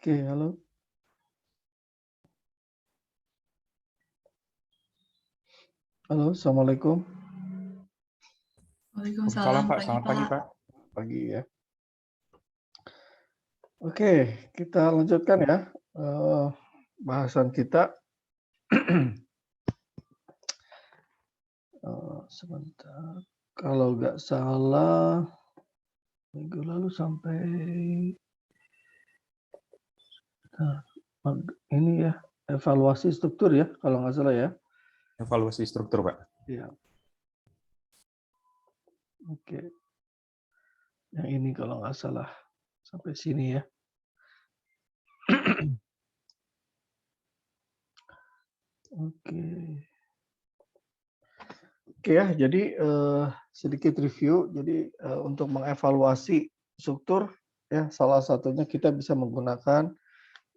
Oke, halo. Halo, Assalamualaikum. Waalaikumsalam, Pak, pagi selamat pagi Pak. Pak. Pagi ya. Oke, kita lanjutkan ya bahasan kita. Sebentar. Kalau nggak salah, minggu lalu sampai ini ya, evaluasi struktur ya, kalau nggak salah ya. Evaluasi struktur Pak. Iya. Oke. Yang ini kalau nggak salah sampai sini ya. Oke. Oke ya, jadi sedikit review. Jadi untuk mengevaluasi struktur ya, salah satunya kita bisa menggunakan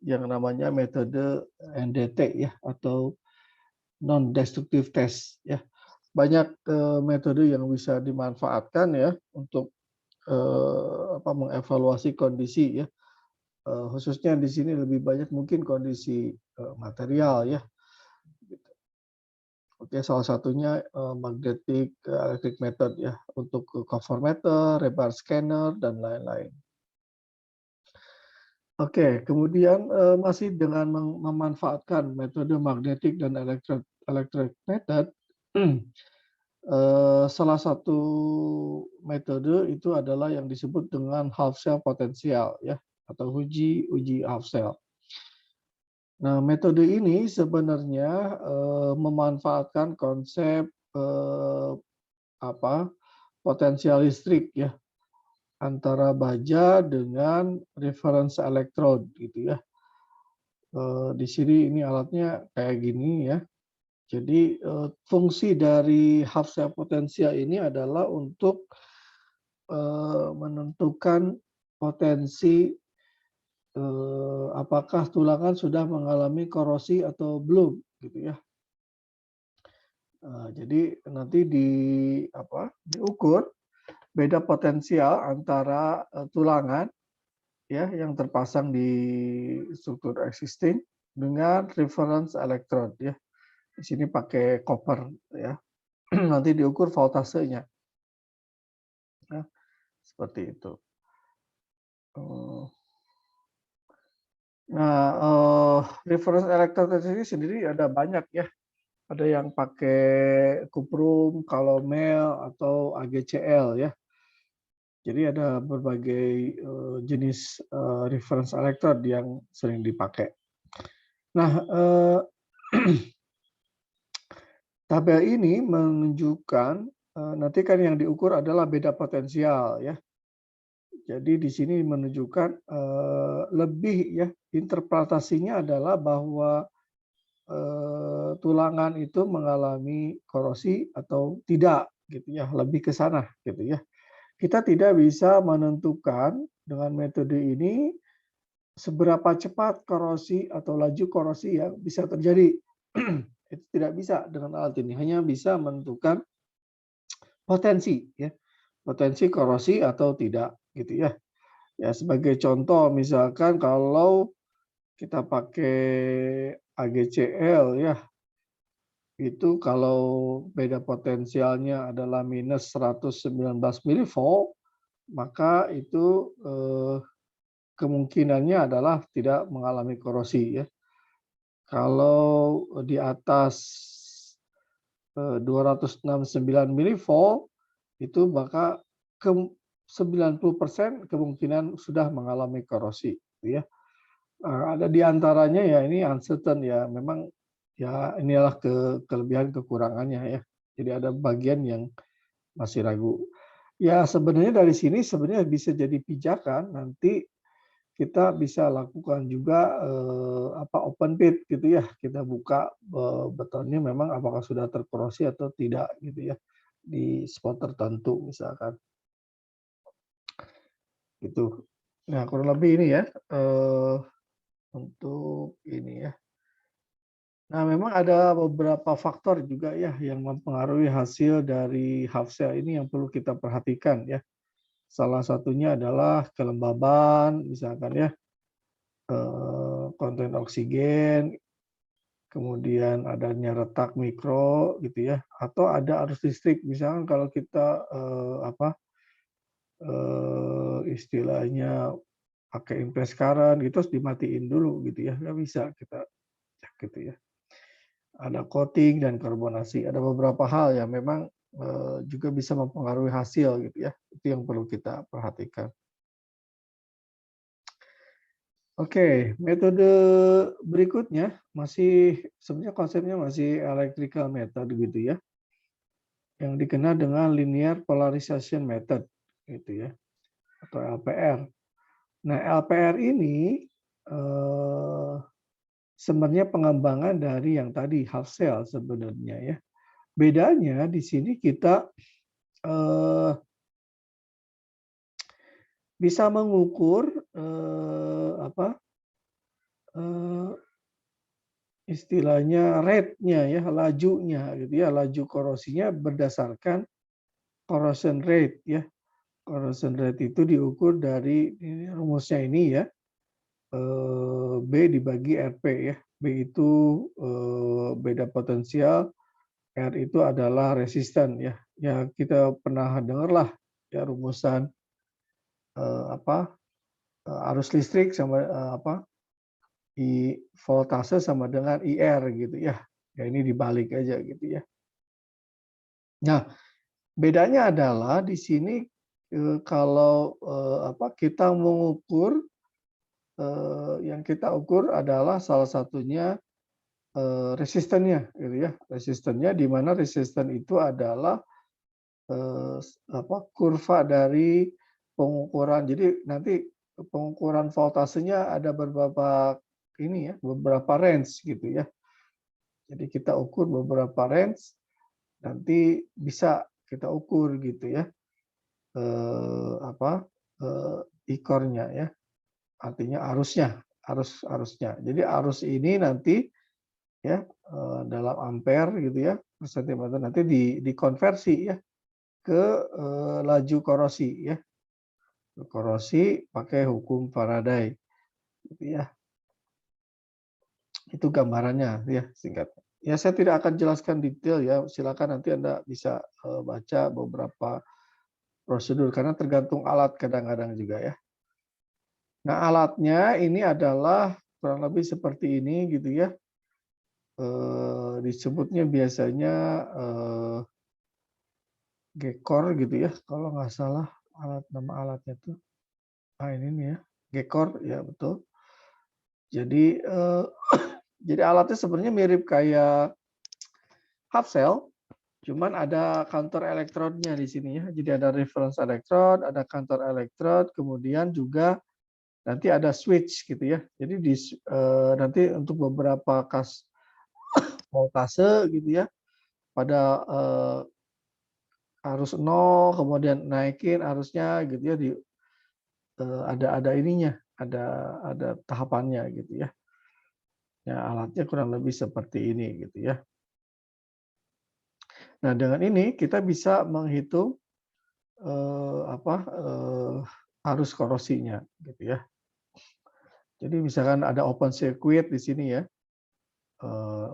yang namanya metode NDT ya, atau non destructive test ya. Banyak metode yang bisa dimanfaatkan ya untuk mengevaluasi kondisi ya. Khususnya di sini lebih banyak mungkin kondisi material ya. Oke, salah satunya magnetic electric method ya, untuk cover meter, rebar scanner, dan lain-lain. Oke, kemudian masih dengan memanfaatkan metode magnetic dan electric method, salah satu metode itu adalah yang disebut dengan half cell potensial ya, atau uji half cell. Nah, metode ini sebenarnya memanfaatkan konsep potensial listrik ya, antara baja dengan reference electrode gitu ya. Di sini ini alatnya kayak gini ya. Jadi fungsi dari half cell potensial ini adalah untuk menentukan potensi apakah tulangan sudah mengalami korosi atau belum gitu ya. Jadi nanti diukur beda potensial antara tulangan ya yang terpasang di struktur existing dengan reference electrode ya. Di sini pakai copper ya. Nanti diukur voltasenya. Ya, seperti itu. Nah, reference electrode ini sendiri ada banyak ya. Ada yang pakai kuprum, kalomel, atau AGCL ya. Jadi ada berbagai jenis reference electrode yang sering dipakai. Nah, tabel ini menunjukkan nanti kan yang diukur adalah beda potensial ya. Jadi di sini menunjukkan lebih ya, interpretasinya adalah bahwa tulangan itu mengalami korosi atau tidak gitu ya, lebih ke sana gitu ya. Kita tidak bisa menentukan dengan metode ini seberapa cepat korosi atau laju korosi yang bisa terjadi. Itu tidak bisa dengan alat ini, hanya bisa menentukan potensi ya, potensi korosi atau tidak gitu ya. Ya sebagai contoh misalkan kalau kita pakai AGCL ya, itu kalau beda potensialnya adalah minus 119 mV, maka itu kemungkinannya adalah tidak mengalami korosi ya. Kalau di atas 269 mV itu maka 90% kemungkinan sudah mengalami korosi gitu ya. Ada di antaranya ya ini uncertain ya, memang ya inilah kelebihan kekurangannya ya. Jadi ada bagian yang masih ragu. Ya sebenarnya dari sini sebenarnya bisa jadi pijakan nanti kita bisa lakukan juga open pit gitu ya. Kita buka betonnya memang apakah sudah terkorosi atau tidak gitu ya di spot tertentu misalkan. Gitu. Nah, kurang lebih ini ya untuk ini ya. Nah, memang ada beberapa faktor juga ya yang mempengaruhi hasil dari half cell ini yang perlu kita perhatikan ya. Salah satunya adalah kelembaban misalkan ya. konten oksigen, kemudian adanya retak mikro gitu ya, atau ada arus listrik. Misalkan kalau kita istilahnya pakai impres current gitu harus dimatiin dulu gitu ya, nggak bisa kita cek gitu ya. Ada coating dan karbonasi, ada beberapa hal yang memang juga bisa mempengaruhi hasil gitu ya, itu yang perlu kita perhatikan. Oke, metode berikutnya masih sebenarnya konsepnya masih electrical method gitu ya, yang dikenal dengan linear polarization method gitu ya, atau LPR. Nah, LPR ini sebenarnya pengembangan dari yang tadi half cell sebenarnya ya. Bedanya di sini kita bisa mengukur eee, istilahnya rate-nya ya, lajunya gitu ya, laju korosinya berdasarkan corrosion rate ya. Corrosion rate itu diukur dari ini rumusnya ini ya, B dibagi RP ya. B itu beda potensial, R itu adalah resisten ya. Ya kita pernah dengarlah ya rumusan arus listrik sama I voltase sama dengan IR gitu ya. Ya ini dibalik aja gitu ya. Nah, bedanya adalah di sini kalau kita mengukur yang kita ukur adalah salah satunya resistennya gitu ya. Resistennya di mana resisten itu adalah kurva dari pengukuran. Jadi nanti pengukuran voltasenya ada beberapa ini ya, beberapa range gitu ya. Jadi kita ukur beberapa range, nanti bisa kita ukur gitu ya, ikornya ya, artinya arusnya. Jadi arus ini nanti ya dalam ampere gitu ya per sentimeter nanti dikonversi ya ke laju korosi ya, korosi pakai hukum Faraday gitu ya. Itu gambarannya ya singkatnya. Ya saya tidak akan jelaskan detail ya, silakan nanti Anda bisa baca beberapa prosedur karena tergantung alat kadang-kadang juga ya. Nah, alatnya ini adalah kurang lebih seperti ini gitu ya. Disebutnya biasanya Gekor gitu ya, kalau nggak salah nama alatnya tuh. Ah ini nih ya, Gekor ya betul. Jadi jadi alatnya sebenarnya mirip kayak half cell, cuman ada counter elektrodnya di sini ya. Jadi ada reference electrode, ada counter electrode, kemudian juga nanti ada switch gitu ya. Jadi nanti untuk beberapa voltase gitu ya, pada arus 0, kemudian naikin arusnya gitu ya, ada ininya, ada tahapannya gitu ya. Ya alatnya kurang lebih seperti ini gitu ya. Nah dengan ini kita bisa menghitung arus korosinya gitu ya. Jadi misalkan ada open circuit di sini ya,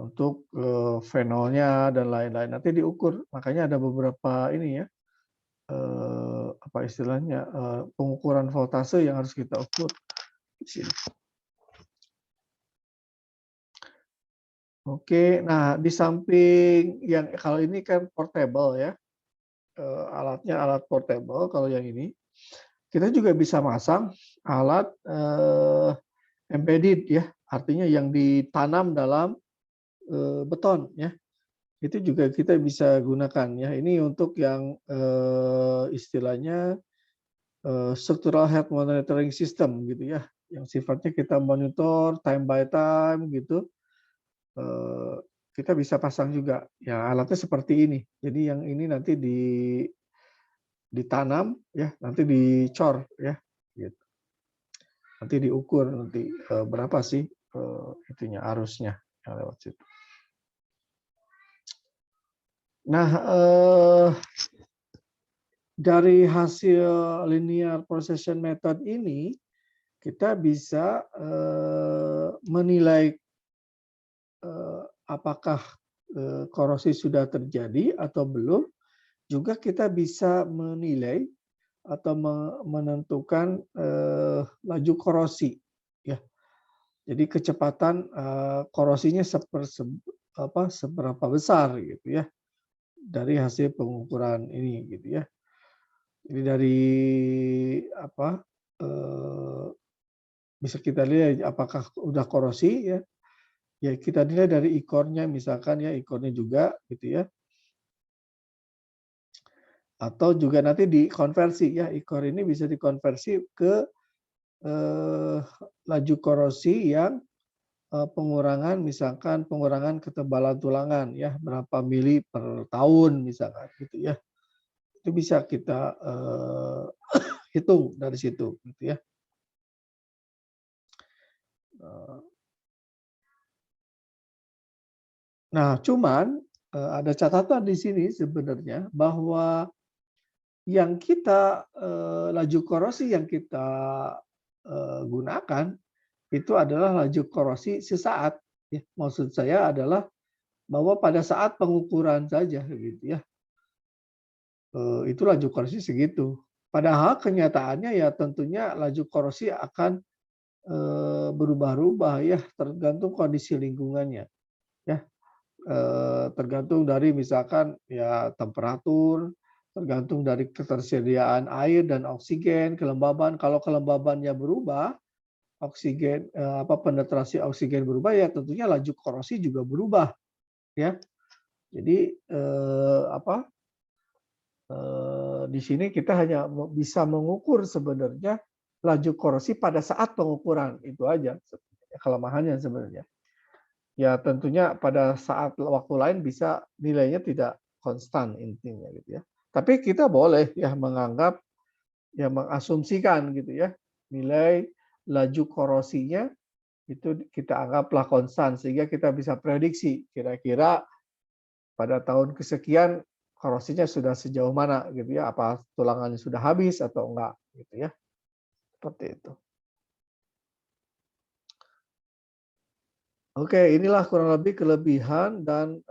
untuk fenolnya dan lain-lain nanti diukur. Makanya ada beberapa ini ya, apa istilahnya, pengukuran voltase yang harus kita ukur di sini. Oke, nah di samping yang kalau ini kan portable ya, alatnya alat portable kalau yang ini. Kita juga bisa masang alat embedded ya, artinya yang ditanam dalam beton ya. Itu juga kita bisa gunakan ya. Ini untuk yang istilahnya structural health monitoring system gitu ya, yang sifatnya kita monitor time by time gitu. Kita bisa pasang juga. Ya alatnya seperti ini. Jadi yang ini nanti ditanam ya, nanti dicor ya, gitu. Nanti diukur nanti berapa sih itunya arusnya yang lewat situ. Nah, dari hasil linear precession method ini kita bisa menilai apakah korosi sudah terjadi atau belum. Juga kita bisa menilai atau menentukan laju korosi, ya. Jadi kecepatan korosinya seberapa besar gitu ya dari hasil pengukuran ini gitu ya. Jadi dari apa bisa kita lihat apakah udah korosi ya. Ya kita nilai dari ikornya misalkan ya ikornya juga gitu ya. Atau juga nanti dikonversi ya ikor ini bisa dikonversi ke laju korosi yang pengurangan misalkan pengurangan ketebalan tulangan ya berapa mili per tahun misalkan gitu ya. Itu bisa kita hitung dari situ gitu ya. Nah, cuman ada catatan di sini sebenarnya bahwa yang kita laju korosi yang kita gunakan itu adalah laju korosi sesaat. Ya. Maksud saya adalah bahwa pada saat pengukuran saja gitu ya. Itu laju korosi segitu. Padahal kenyataannya ya tentunya laju korosi akan berubah-ubah ya tergantung kondisi lingkungannya. Ya, tergantung dari misalkan ya temperatur, tergantung dari ketersediaan air dan oksigen, kelembaban. Kalau kelembabannya berubah, oksigen penetrasi oksigen berubah ya tentunya laju korosi juga berubah ya. Jadi di sini kita hanya bisa mengukur sebenarnya laju korosi pada saat pengukuran itu aja kelemahannya sebenarnya. Ya tentunya pada saat waktu lain bisa nilainya tidak konstan intinya gitu ya. Tapi kita boleh ya menganggap ya mengasumsikan gitu ya nilai laju korosinya itu kita anggaplah konstan sehingga kita bisa prediksi kira-kira pada tahun kesekian korosinya sudah sejauh mana gitu ya, apa tulangannya sudah habis atau enggak gitu ya. Seperti itu. Oke, inilah kurang lebih kelebihan dan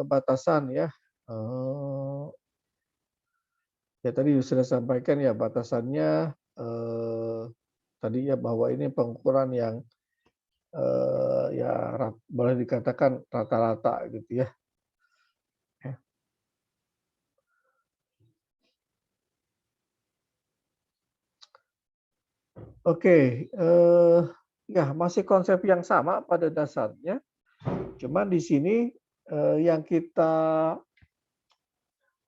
batasan ya. Ya tadi sudah sampaikan ya batasannya tadi ya bahwa ini pengukuran yang ya boleh dikatakan rata-rata gitu ya. Oke, ya masih konsep yang sama pada dasarnya. Cuman di sini yang kita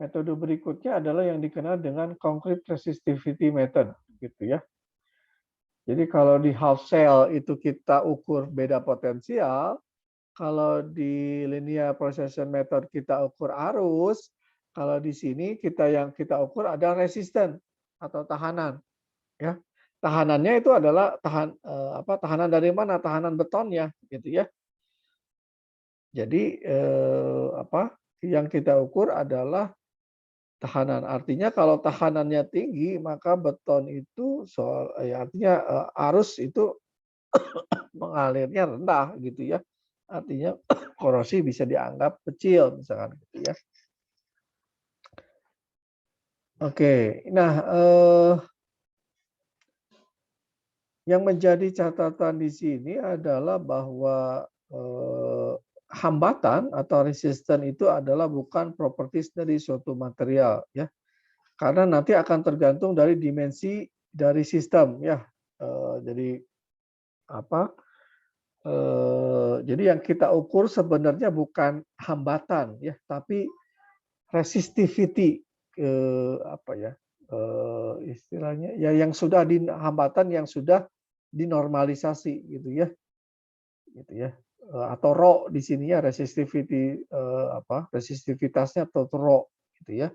metode berikutnya adalah yang dikenal dengan concrete resistivity method gitu ya. Jadi kalau di half cell itu kita ukur beda potensial, kalau di linear precession method kita ukur arus, kalau di sini yang kita ukur ada resisten atau tahanan ya. Tahanannya itu adalah tahanan dari mana? Tahanan betonnya gitu ya. Jadi yang kita ukur adalah tahanan. Artinya kalau tahanannya tinggi maka beton itu artinya arus itu mengalirnya rendah gitu ya. Artinya korosi bisa dianggap kecil misalkan gitu ya. Oke. Nah, yang menjadi catatan di sini adalah bahwa hambatan atau resisten itu adalah bukan properties dari suatu material ya. Karena nanti akan tergantung dari dimensi dari sistem ya. Jadi jadi yang kita ukur sebenarnya bukan hambatan ya, tapi resistivity istilahnya ya yang sudah hambatan yang sudah dinormalisasi gitu ya. Gitu ya. Atau rho di sininya resistivity resistivitasnya atau rho gitu ya.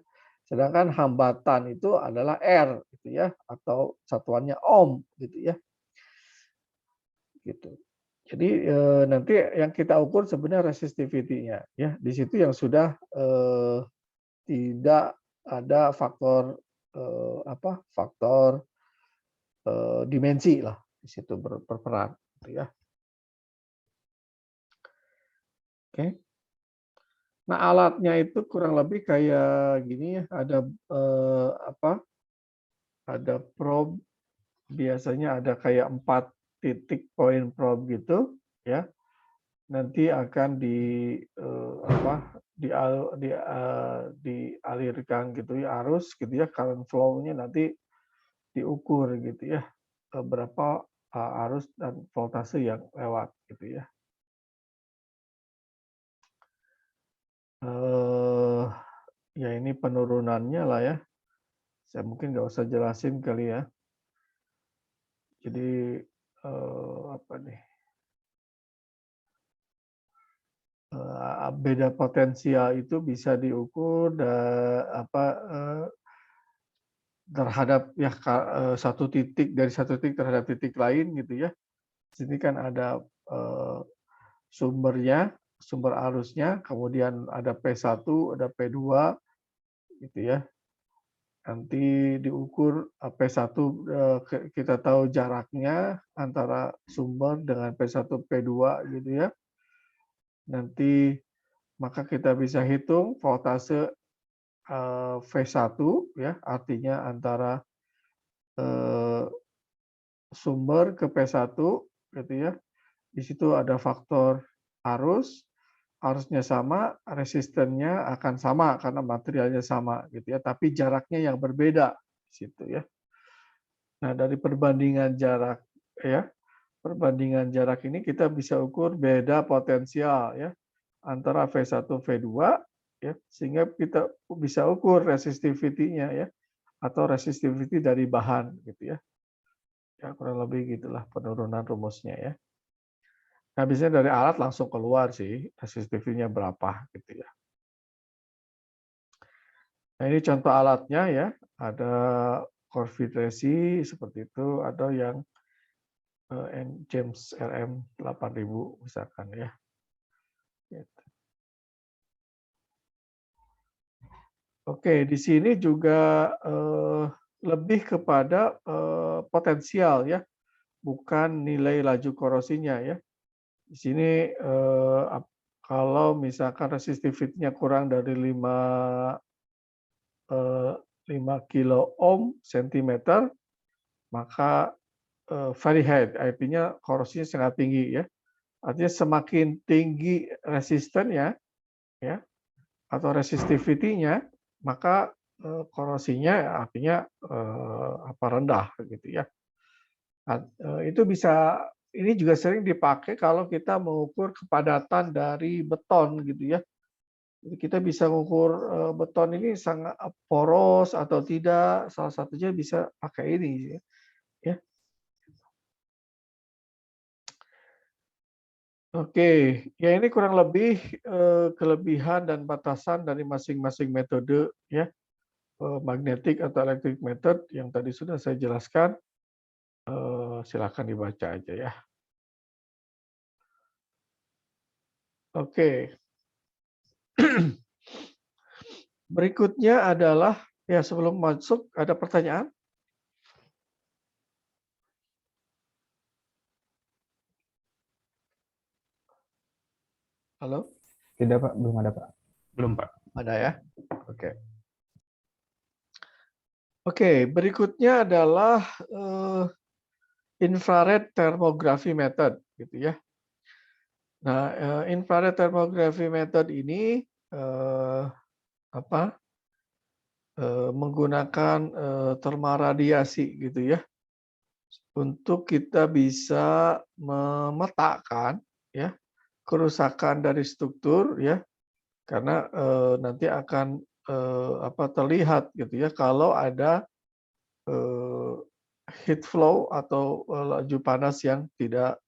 Sedangkan hambatan itu adalah R gitu ya atau satuannya ohm gitu ya. Gitu. Jadi nanti yang kita ukur sebenarnya resistivity-nya ya. Di situ yang sudah tidak ada faktor faktor dimensi lah di situ berperan, gitu ya. Oke. Nah, alatnya itu kurang lebih kayak gini ya, ada ada probe, biasanya ada kayak 4 titik poin probe gitu ya. Nanti akan dialirkan gitu ya arus gitu ya, current flow-nya nanti diukur gitu ya, berapa arus dan voltase yang lewat gitu ya. Eh, Ya ini penurunannya lah ya. Saya mungkin nggak usah jelasin kali ya. Jadi apa nih? Beda potensial itu bisa diukur terhadap ya satu titik dari satu titik terhadap titik lain gitu ya. Di sini kan ada sumbernya, sumber arusnya, kemudian ada P1, ada P2 gitu ya. Nanti diukur P1, kita tahu jaraknya antara sumber dengan P1, P2 gitu ya. Nanti maka kita bisa hitung voltase V1 ya, artinya antara sumber ke P1 gitu ya. Di situ ada faktor arus, arusnya sama, resistennya akan sama karena materialnya sama gitu ya, tapi jaraknya yang berbeda di situ ya. Nah, dari perbandingan jarak ya, perbandingan jarak ini kita bisa ukur beda potensial ya antara V1 V2 ya, sehingga kita bisa ukur resistivity-nya ya atau resistivity dari bahan gitu ya. Ya kurang lebih gitulah penurunan rumusnya ya. Nah, biasanya dari alat langsung keluar sih resistivity-nya berapa gitu ya. Nah, ini contoh alatnya ya. Ada Corvid Resi seperti itu, ada yang James RM 8000 misalkan ya. Gitu. Oke, di sini juga lebih kepada potensial ya, bukan nilai laju korosinya ya. Di sini kalau misalkan resistivity-nya kurang dari 5 kilo ohm sentimeter, maka very high, artinya korosinya sangat tinggi ya. Artinya semakin tinggi resistennya ya atau resistivity-nya, maka korosinya artinya rendah gitu ya. Itu bisa, ini juga sering dipakai kalau kita mengukur kepadatan dari beton gitu ya. Jadi kita bisa mengukur beton ini sangat poros atau tidak, salah satunya bisa pakai ini ya. Oke, ya ini kurang lebih kelebihan dan batasan dari masing-masing metode ya, magnetic atau electric method yang tadi sudah saya jelaskan. Silakan dibaca aja ya. Oke. Berikutnya adalah ya sebelum masuk ada pertanyaan? Halo? Tidak, Pak. Belum ada, Pak. Belum, Pak. Ada ya? Oke. Oke, berikutnya adalah infrared thermography method gitu ya. Nah, infrared thermography method ini menggunakan termaradiasi gitu ya, untuk kita bisa memetakan ya kerusakan dari struktur ya, karena nanti akan terlihat gitu ya kalau ada heat flow atau laju panas yang tidak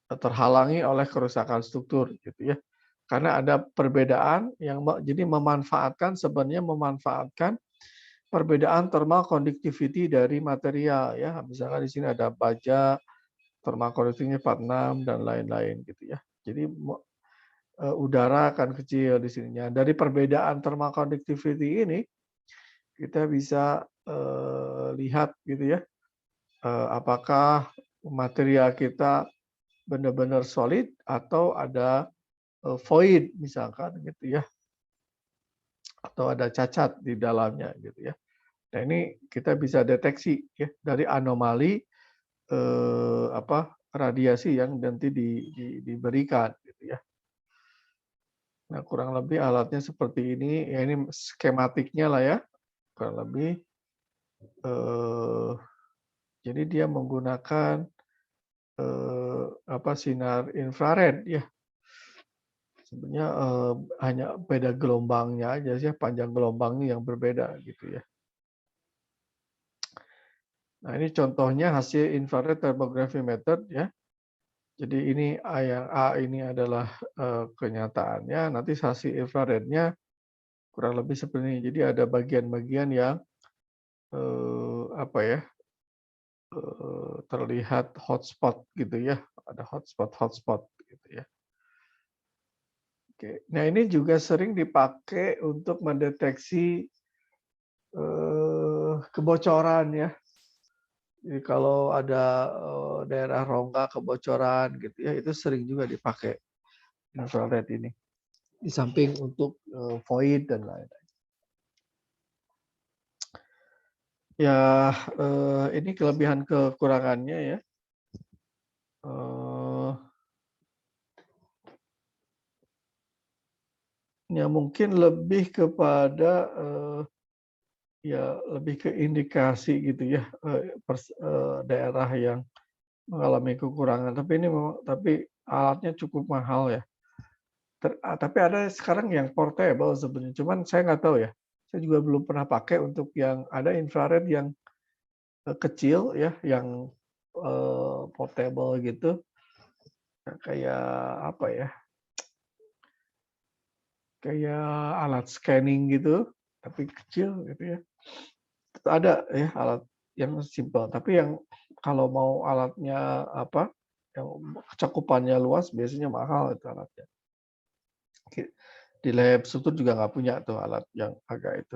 terhalangi oleh kerusakan struktur gitu ya. Karena ada perbedaan yang jadi sebenarnya memanfaatkan perbedaan thermal conductivity dari material ya. Misalkan di sini ada baja, thermal conductivity-nya 46 dan lain-lain gitu ya. Jadi udara akan kecil di sininya. Dari perbedaan thermal conductivity ini kita bisa lihat gitu ya apakah material kita benar-benar solid atau ada void misalkan gitu ya, atau ada cacat di dalamnya gitu ya. Nah ini kita bisa deteksi ya dari anomali radiasi yang nanti diberikan gitu ya. Nah kurang lebih alatnya seperti ini, ya ini skematiknya lah ya, kurang lebih. Jadi dia menggunakan sinar infrared ya. Sebenarnya hanya beda gelombangnya aja sih, panjang gelombangnya yang berbeda gitu ya. Nah ini contohnya hasil infrared thermography method ya. Jadi ini yang A ini adalah kenyataannya, nanti hasil infrarednya kurang lebih seperti ini. Jadi ada bagian-bagian yang terlihat hotspot gitu ya, ada hotspot gitu ya. Oke, nah ini juga sering dipakai untuk mendeteksi kebocoran ya. Jadi kalau ada daerah rongga kebocoran gitu ya, itu sering juga dipakai infrared ini. Di samping untuk void dan lain-lain. Ya, ini kelebihan kekurangannya ya. Ya mungkin lebih kepada ya lebih ke indikasi gitu ya, daerah yang mengalami kekurangan. Tapi ini memang alatnya cukup mahal ya. Tapi ada sekarang yang portable sebenarnya. Cuman saya nggak tahu ya. Saya juga belum pernah pakai untuk yang ada infrared yang kecil ya, yang portable gitu. Kayak apa ya? Kayak alat scanning gitu, tapi kecil gitu ya. Ada ya alat yang simpel, tapi yang kalau mau alatnya yang cakupannya luas biasanya mahal itu alatnya. Di lab struktur juga nggak punya tuh alat yang agak itu.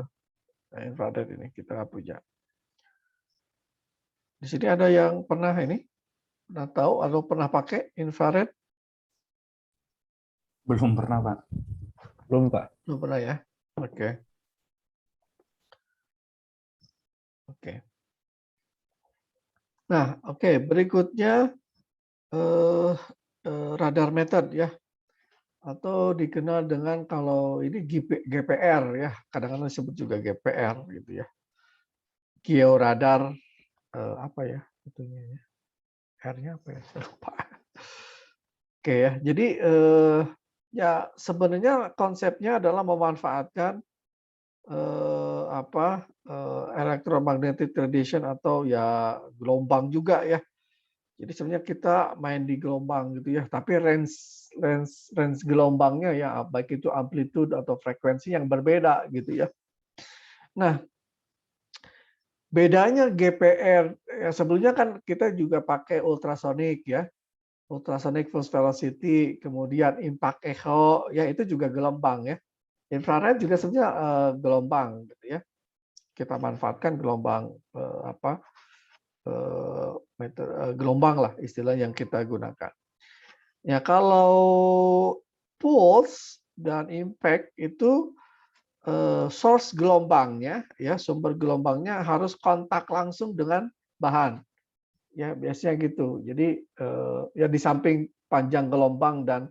Nah, infrared ini kita nggak punya. Di sini ada yang pernah tahu atau pernah pakai infrared? Belum pernah, Pak. Belum, Pak. Belum pernah ya? Oke. Oke. Nah, oke, berikutnya radar method ya, atau dikenal dengan kalau ini GPR ya, kadang-kadang disebut juga GPR gitu ya. Georadar apa ya itunya ya? R-nya apa ya? Saya lupa. Oke ya, jadi ya sebenarnya konsepnya adalah memanfaatkan electromagnetic radiation atau ya gelombang juga ya. Jadi sebenarnya kita main di gelombang gitu ya, tapi range gelombangnya ya baik itu amplitude atau frekuensi yang berbeda gitu ya. Nah, bedanya GPR ya sebelumnya kan kita juga pakai ultrasonic ya. Ultrasonic pulse velocity, kemudian impact echo, ya itu juga gelombang ya. Infrared juga sebenarnya gelombang gitu ya. Kita manfaatkan gelombang gelombang lah istilah yang kita gunakan. Ya kalau pulse dan impact itu source gelombangnya ya sumber gelombangnya harus kontak langsung dengan bahan. Ya biasanya gitu. Jadi ya di samping panjang gelombang dan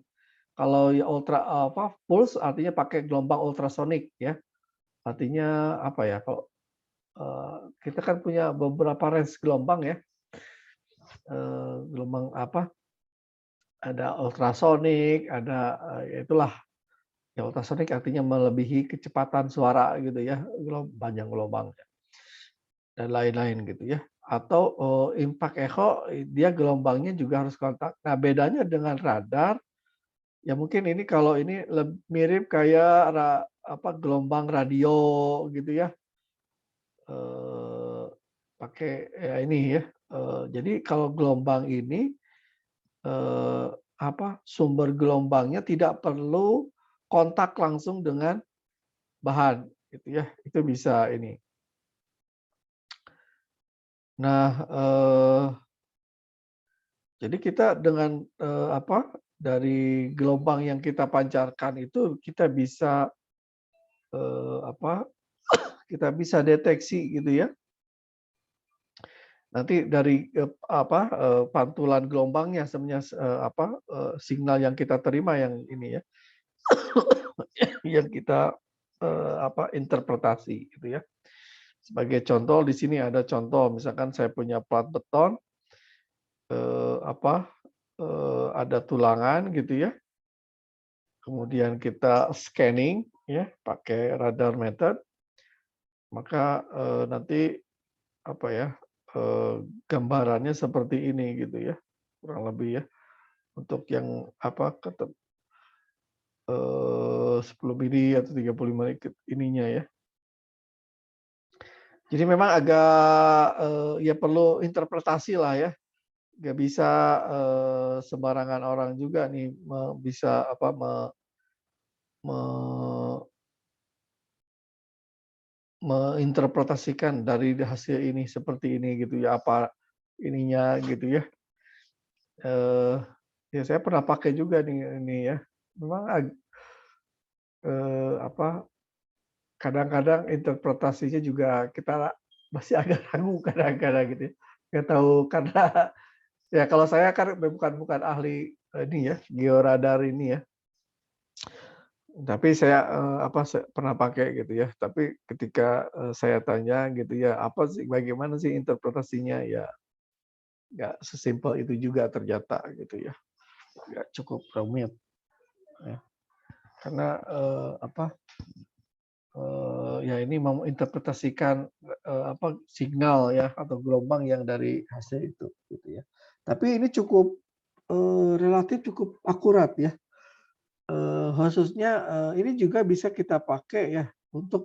kalau ya pulse artinya pakai gelombang ultrasonik ya. Artinya apa ya? Kalau kita kan punya beberapa range gelombang ya. Gelombang ada ultrasonik, ada itulah ya ultrasonik artinya melebihi kecepatan suara gitu ya, panjang gelombangnya dan lain-lain gitu ya. Atau impact echo dia gelombangnya juga harus kontak. Nah bedanya dengan radar ya mungkin ini kalau ini mirip kayak gelombang radio gitu ya. Pakai ya ini ya. Jadi kalau gelombang ini sumber gelombangnya tidak perlu kontak langsung dengan bahan gitu ya. Itu bisa ini. Nah, jadi kita dengan dari gelombang yang kita pancarkan itu kita bisa kita bisa deteksi gitu ya. Nanti dari pantulan gelombangnya sebenarnya signal yang kita terima yang ini ya, yang kita interpretasi gitu ya. Sebagai contoh di sini ada contoh misalkan saya punya plat beton ada tulangan gitu ya. Kemudian kita scanning ya pakai radar method, maka nanti gambarannya seperti ini gitu ya, kurang lebih ya. Untuk yang 10 mili atau 35 mili ininya ya. Jadi memang agak ya perlu interpretasi lah ya. Nggak bisa sembarangan orang juga nih bisa menginterpretasikan dari hasil ini seperti ini gitu ya, apa ininya gitu ya. Ya saya pernah pakai juga nih ini ya. Memang kadang-kadang interpretasinya juga kita masih agak ragu kadang-kadang gitu ya. Nggak tahu karena ya kalau saya kan bukan ahli ini ya, georadar ini ya. Tapi saya pernah pakai gitu ya. Tapi ketika saya tanya gitu ya, bagaimana sih interpretasinya ya nggak sesimpel itu juga ternyata gitu ya. Nggak cukup rumit ya. Karena ya ini menginterpretasikan signal ya atau gelombang yang dari hasil itu gitu ya. Tapi ini cukup relatif cukup akurat ya. Khususnya ini juga bisa kita pakai ya untuk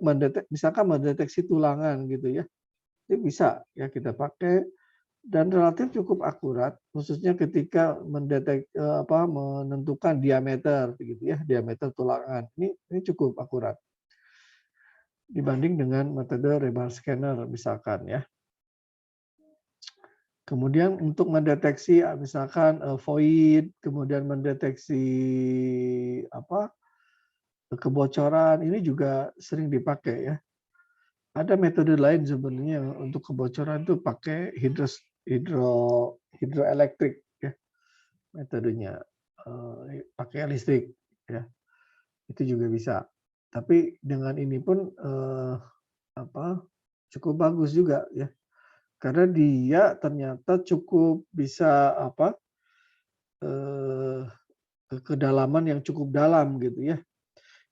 misalkan mendeteksi tulangan gitu ya. Ini bisa ya kita pakai dan relatif cukup akurat khususnya ketika menentukan diameter gitu ya, diameter tulangan. Ini cukup akurat dibanding dengan metode rebar scanner misalkan ya. Kemudian untuk mendeteksi misalkan void, kemudian mendeteksi kebocoran ini juga sering dipakai ya. Ada metode lain sebenarnya untuk kebocoran itu pakai hidroelektrik ya metodenya, pakai listrik ya. Itu juga bisa. Tapi dengan ini pun cukup bagus juga ya. Karena dia ternyata cukup bisa ke kedalaman yang cukup dalam gitu ya.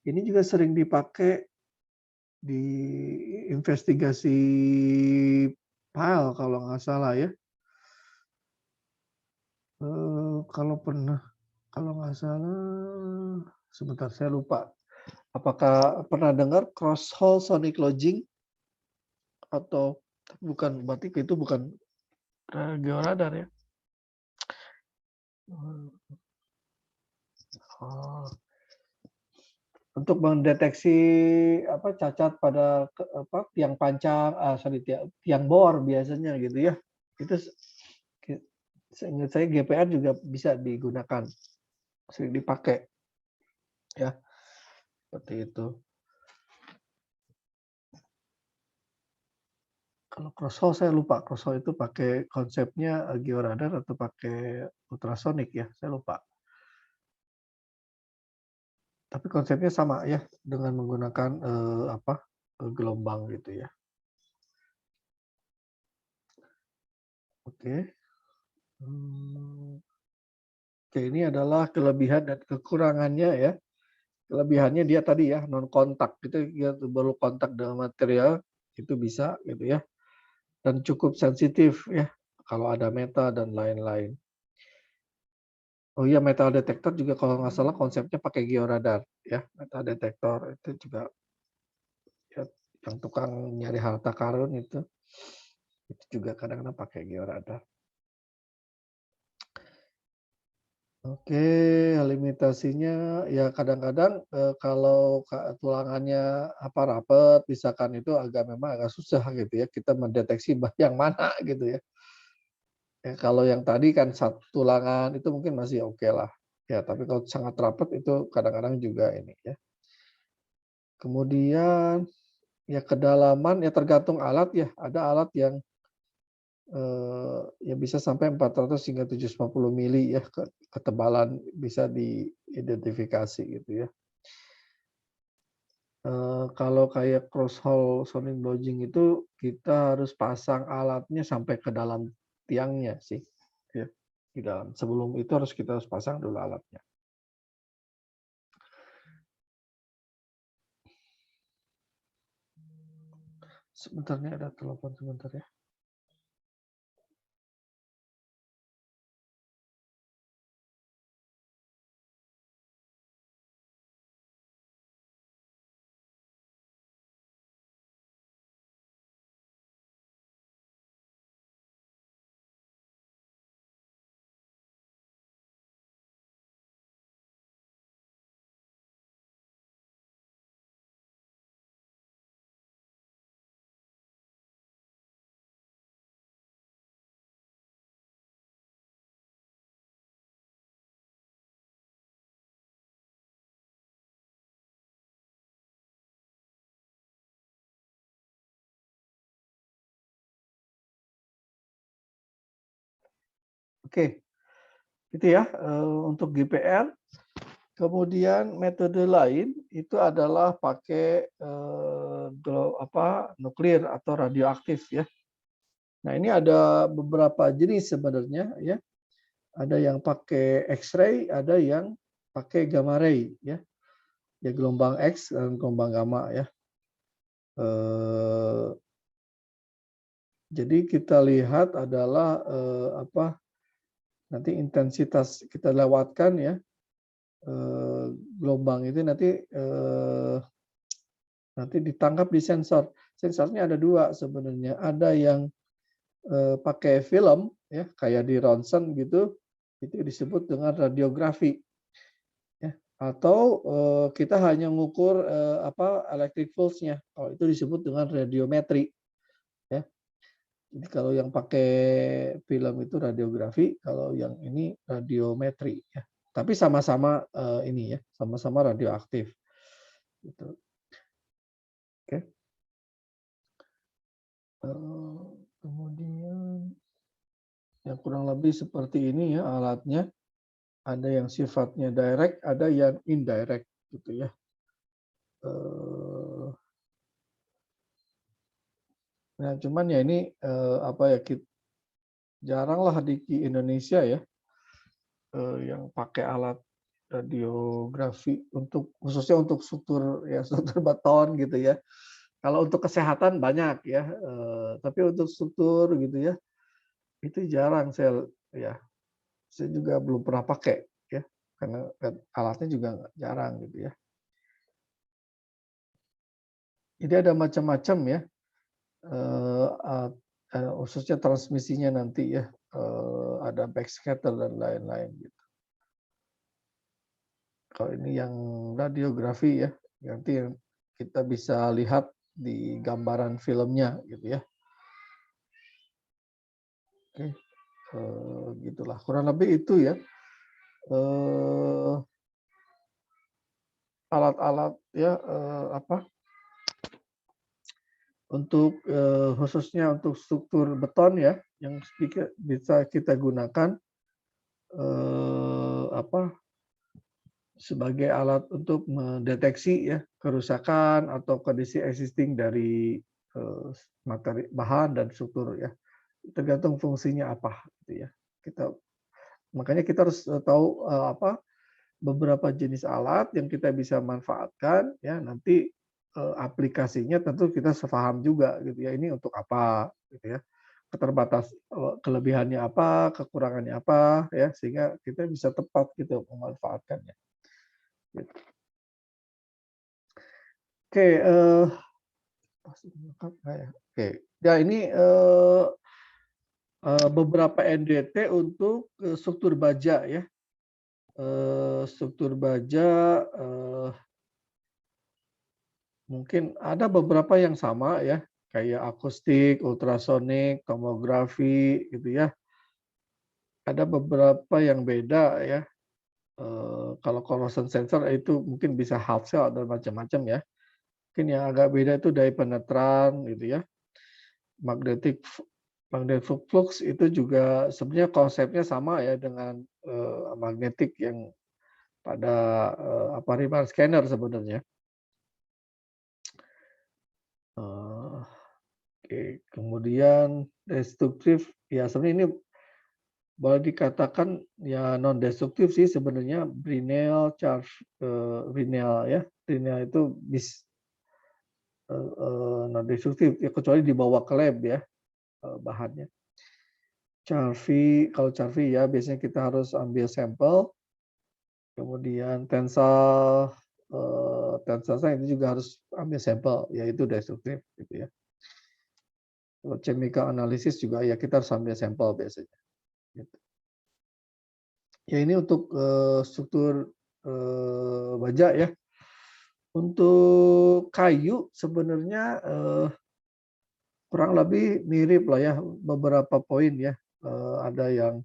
Ini juga sering dipakai di investigasi file kalau nggak salah ya. Kalau nggak salah, sebentar saya lupa. Apakah pernah dengar cross hole sonic logging atau bukan? Berarti itu bukan georadar ya? Oh. Untuk mendeteksi cacat pada tiang pancang, tiang bor biasanya gitu ya. Itu seingat saya GPR juga bisa digunakan, sering dipakai ya seperti itu. Kalau crosshole saya lupa, crosshole itu pakai konsepnya georadar atau pakai ultrasonic ya, saya lupa. Tapi konsepnya sama ya dengan menggunakan gelombang gitu ya. Oke. Oke, ini adalah kelebihan dan kekurangannya ya. Kelebihannya dia tadi ya non kontak, gitu dia baru kontak dengan material itu bisa gitu ya. Dan cukup sensitif ya kalau ada meta dan lain-lain. Oh iya, metal detector juga kalau nggak salah konsepnya pakai georadar ya. Metal detector itu juga ya, yang tukang nyari harta karun itu juga kadang-kadang pakai georadar. Oke, limitasinya ya kadang-kadang, kalau tulangannya apa, rapet misalkan itu memang agak susah gitu ya, kita mendeteksi yang mana gitu ya. Ya kalau yang tadi kan satu tulangan itu mungkin masih oke lah. Ya tapi kalau sangat rapet itu kadang-kadang juga ini ya. Kemudian ya kedalaman ya tergantung alat ya, ada alat yang ya bisa sampai 400 hingga 750 mili ya ketebalan bisa diidentifikasi gitu ya. Kalau kayak cross-hole sounding lodging itu kita harus pasang alatnya sampai ke dalam tiangnya sih, ya, di dalam. Sebelum itu kita harus pasang dulu alatnya. Sebentar nih ada telepon sebentar ya. Oke, itu ya, untuk GPR. Kemudian metode lain itu adalah pakai, nuklir atau radioaktif ya. Nah, ini ada beberapa jenis sebenarnya ya. Ada yang pakai X-ray, ada yang pakai gamma ray ya. Ya gelombang X dan gelombang gamma ya. Eh, jadi kita lihat adalah nanti intensitas kita lewatkan ya. Gelombang itu nanti ditangkap di sensor. Sensornya ada dua sebenarnya. Ada yang pakai film ya kayak di ronsen gitu, itu disebut dengan radiografi ya. Atau kita hanya ngukur electric pulse-nya. Kalau itu disebut dengan radiometri ya. Jadi kalau yang pakai film itu radiografi, kalau yang ini radiometri ya. Tapi sama-sama ini ya, sama-sama radioaktif gitu. Oke. Kemudian ya kurang lebih seperti ini ya alatnya. Ada yang sifatnya direct, ada yang indirect gitu ya. Nah, cuman ya ini jarang lah di Indonesia ya yang pakai alat radiografi khususnya untuk struktur ya struktur beton gitu ya. Kalau untuk kesehatan banyak ya, tapi untuk struktur gitu ya itu jarang saya juga belum pernah pakai ya karena alatnya juga jarang gitu ya. Jadi ada macam-macam ya, khususnya transmisinya nanti ya, ada backscatter dan lain-lain gitu. Kalau ini yang radiografi ya, nanti kita bisa lihat di gambaran filmnya gitu ya. Oke, gitulah kurang lebih itu ya. Alat-alat ya untuk khususnya untuk struktur beton ya yang bisa kita gunakan sebagai alat untuk mendeteksi ya kerusakan atau kondisi existing dari materi bahan dan struktur ya tergantung fungsinya apa gitu ya makanya kita harus tahu beberapa jenis alat yang kita bisa manfaatkan ya nanti aplikasinya tentu kita sepaham juga gitu ya ini untuk apa gitu ya kelebihannya apa kekurangannya apa ya sehingga kita bisa tepat gitu memanfaatkannya gitu. Oke, oke ya ini beberapa NDT untuk struktur baja ya struktur baja, mungkin ada beberapa yang sama ya, kayak akustik, ultrasonik, tomografi gitu ya. Ada beberapa yang beda ya. Kalau corrosion sensor itu mungkin bisa half cell dan macam-macam ya. Mungkin yang agak beda itu dye penetran gitu ya. Magnetic magnetic flux itu juga sebenarnya konsepnya sama ya dengan magnetik yang pada remote scanner sebenarnya. Oke, kemudian destruktif ya sebenarnya ini boleh dikatakan ya non destruktif sih sebenarnya Brinell, Charles Brinell ya. Brinell itu non destruktif ya kecuali dibawa ke lab ya bahannya. Charvi, kalau Charvi ya biasanya kita harus ambil sampel, kemudian tensal tensal itu juga harus ambil sampel, yaitu destruktif gitu ya. Kalau chemical analysis juga ya kita harus ambil sampel biasanya. Gitu. Ya ini untuk struktur baja ya. Untuk kayu sebenarnya kurang lebih mirip lah ya beberapa poin ya. Ada yang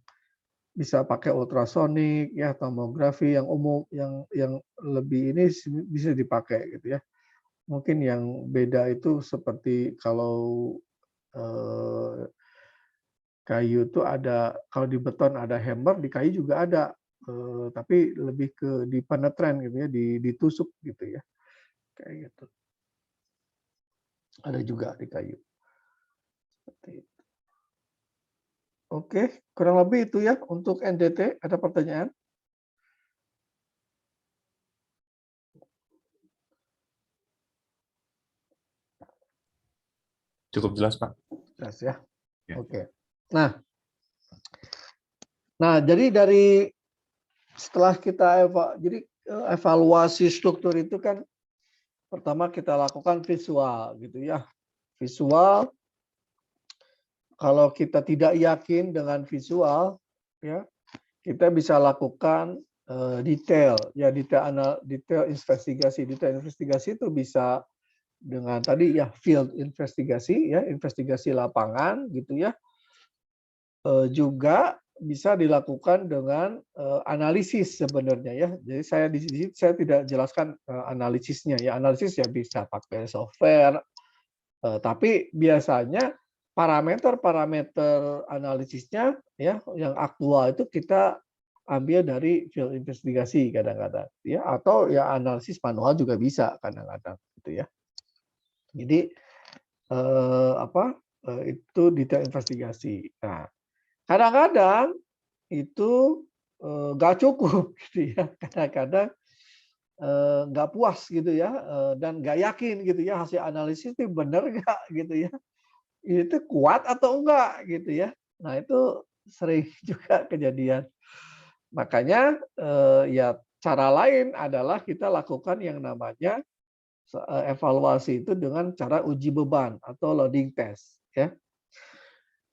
bisa pakai ultrasonik ya, tomografi yang umum yang lebih ini bisa dipakai gitu ya. Mungkin yang beda itu seperti kalau kayu itu ada kalau di beton ada hammer, di kayu juga ada, tapi lebih ke di penetran gitu ya, ditusuk gitu ya, kayak gitu. Ada juga di kayu. Seperti itu. Oke, kurang lebih itu ya untuk NDT. Ada pertanyaan? Cukup jelas, Pak. Jelas ya. Ya. Oke. Nah, jadi setelah kita evaluasi struktur itu kan pertama kita lakukan visual gitu ya. Visual, kalau kita tidak yakin dengan visual, ya kita bisa lakukan detail, ya detail investigasi. Detail investigasi itu bisa dengan tadi ya field investigasi, ya investigasi lapangan gitu ya. Juga bisa dilakukan dengan analisis sebenarnya ya. Jadi saya di sini saya tidak jelaskan analisisnya ya. Analisis ya bisa pakai software, tapi biasanya parameter-parameter analisisnya ya yang aktual itu kita ambil dari field investigasi kadang-kadang ya atau ya analisis manual juga bisa kadang-kadang gitu ya. Jadi itu detail investigasi. Nah, kadang-kadang itu nggak cukup gitu ya. Kadang-kadang nggak puas gitu ya dan nggak yakin gitu ya hasil analisis itu benar nggak gitu ya. Itu kuat atau enggak gitu ya. Nah itu sering juga kejadian. Makanya ya cara lain adalah kita lakukan yang namanya evaluasi itu dengan cara uji beban atau loading test ya.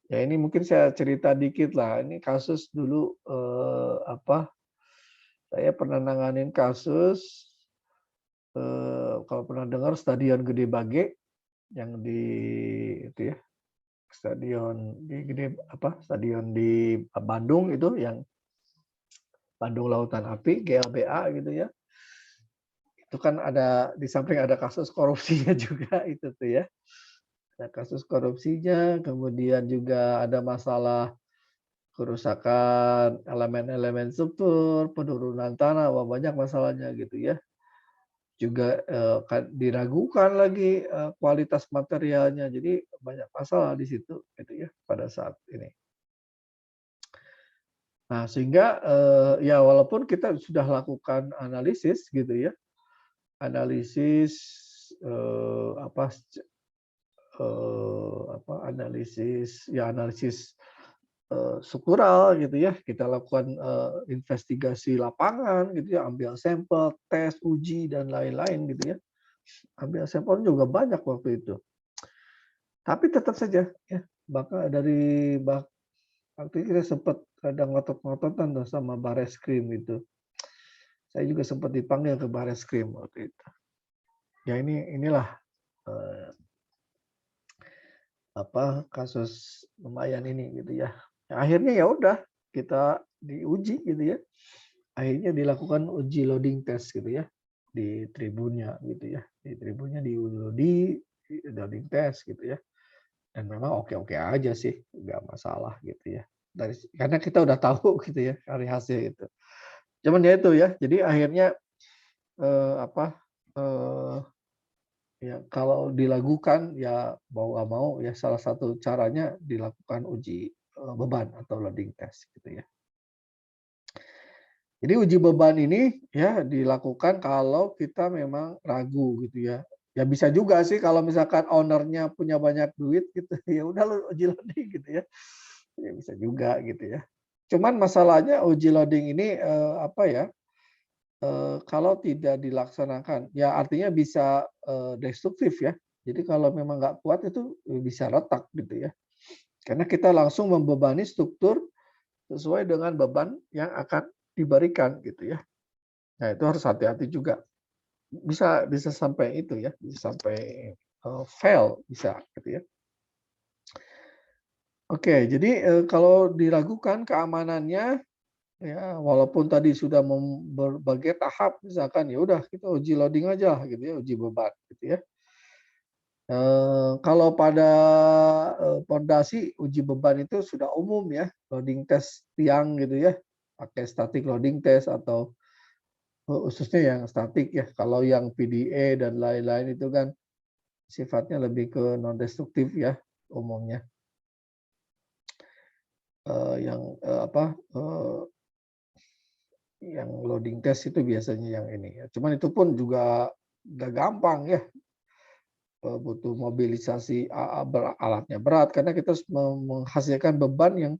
Ya ini mungkin saya cerita dikit lah. Ini kasus dulu saya pernah nanganin kasus kalau pernah dengar Stadion Gede Bage yang di itu ya stadion di Bandung itu yang Bandung Lautan Api GLBA gitu ya. Itu kan ada di samping ada kasus korupsinya juga itu tuh ya. Ada kasus korupsinya, kemudian juga ada masalah kerusakan elemen-elemen struktur, penurunan tanah, wah banyak masalahnya gitu ya. Juga diragukan lagi kualitas materialnya. Jadi banyak masalah di situ gitu ya pada saat ini. Nah, sehingga ya walaupun kita sudah lakukan analisis gitu ya. Analisis analisis struktural gitu ya. Kita lakukan investigasi lapangan gitu ya, ambil sampel, tes, uji dan lain-lain gitu ya. Ambil sampel juga banyak waktu itu. Tapi tetap saja ya, waktu itu kita sempat ada ngotot-ngototan sama Bareskrim itu. Saya juga sempat dipanggil ke Bareskrim waktu itu. Ya inilah kasus lumayan ini gitu ya. Akhirnya ya udah kita diuji gitu ya. Akhirnya dilakukan uji loading test gitu ya di tribunnya gitu ya. Di tribunnya di loading test gitu ya. Dan memang oke-oke aja sih, nggak masalah gitu ya. Karena kita udah tahu gitu ya dari hasil itu. Cuman ya itu ya, jadi akhirnya eh, apa eh, ya kalau dilakukan ya mau nggak mau ya salah satu caranya dilakukan uji beban atau loading test gitu ya. Jadi uji beban ini ya dilakukan kalau kita memang ragu gitu ya. Ya bisa juga sih kalau misalkan ownernya punya banyak duit gitu, ya udah lu uji loading gitu ya. Ya bisa juga gitu ya. Cuman masalahnya uji loading ini kalau tidak dilaksanakan, ya artinya bisa destruktif ya. Jadi kalau memang nggak kuat itu bisa retak gitu ya. Karena kita langsung membebani struktur sesuai dengan beban yang akan diberikan gitu ya. Nah itu harus hati-hati juga. Bisa sampai itu ya, bisa sampai fail bisa gitu ya. Oke, jadi kalau diragukan keamanannya ya walaupun tadi sudah berbagai tahap misalkan ya udah kita uji loading aja gitu ya, uji beban gitu ya. Kalau pada pondasi uji beban itu sudah umum ya, loading test tiang gitu ya, pakai static loading test atau khususnya yang statik ya. Kalau yang PDA dan lain-lain itu kan sifatnya lebih ke non destruktif ya umumnya. Yang loading test itu biasanya yang ini ya. Cuman itu pun juga nggak gampang ya, butuh mobilisasi alatnya berat karena kita harus menghasilkan beban yang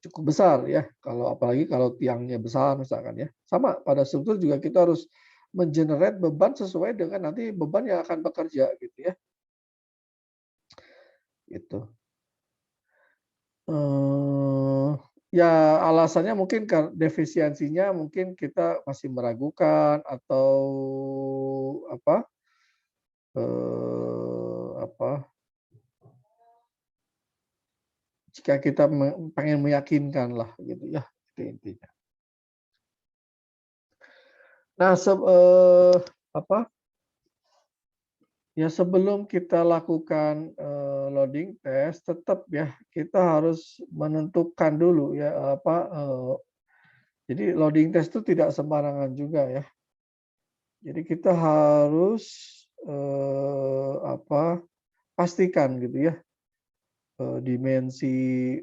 cukup besar ya. Kalau apalagi kalau tiangnya besar misalkan ya. Sama pada struktur juga kita harus mengenerate beban sesuai dengan nanti beban yang akan bekerja gitu ya. Itu. Ya alasannya mungkin defisiensinya mungkin kita masih meragukan atau apa, apa, jika kita pengen meyakinkan lah gitu ya, itu intinya. Nah apa, ya sebelum kita lakukan, loading test tetap ya kita harus menentukan dulu ya, jadi loading test itu tidak sembarangan juga ya. Jadi kita harus, pastikan gitu ya, dimensi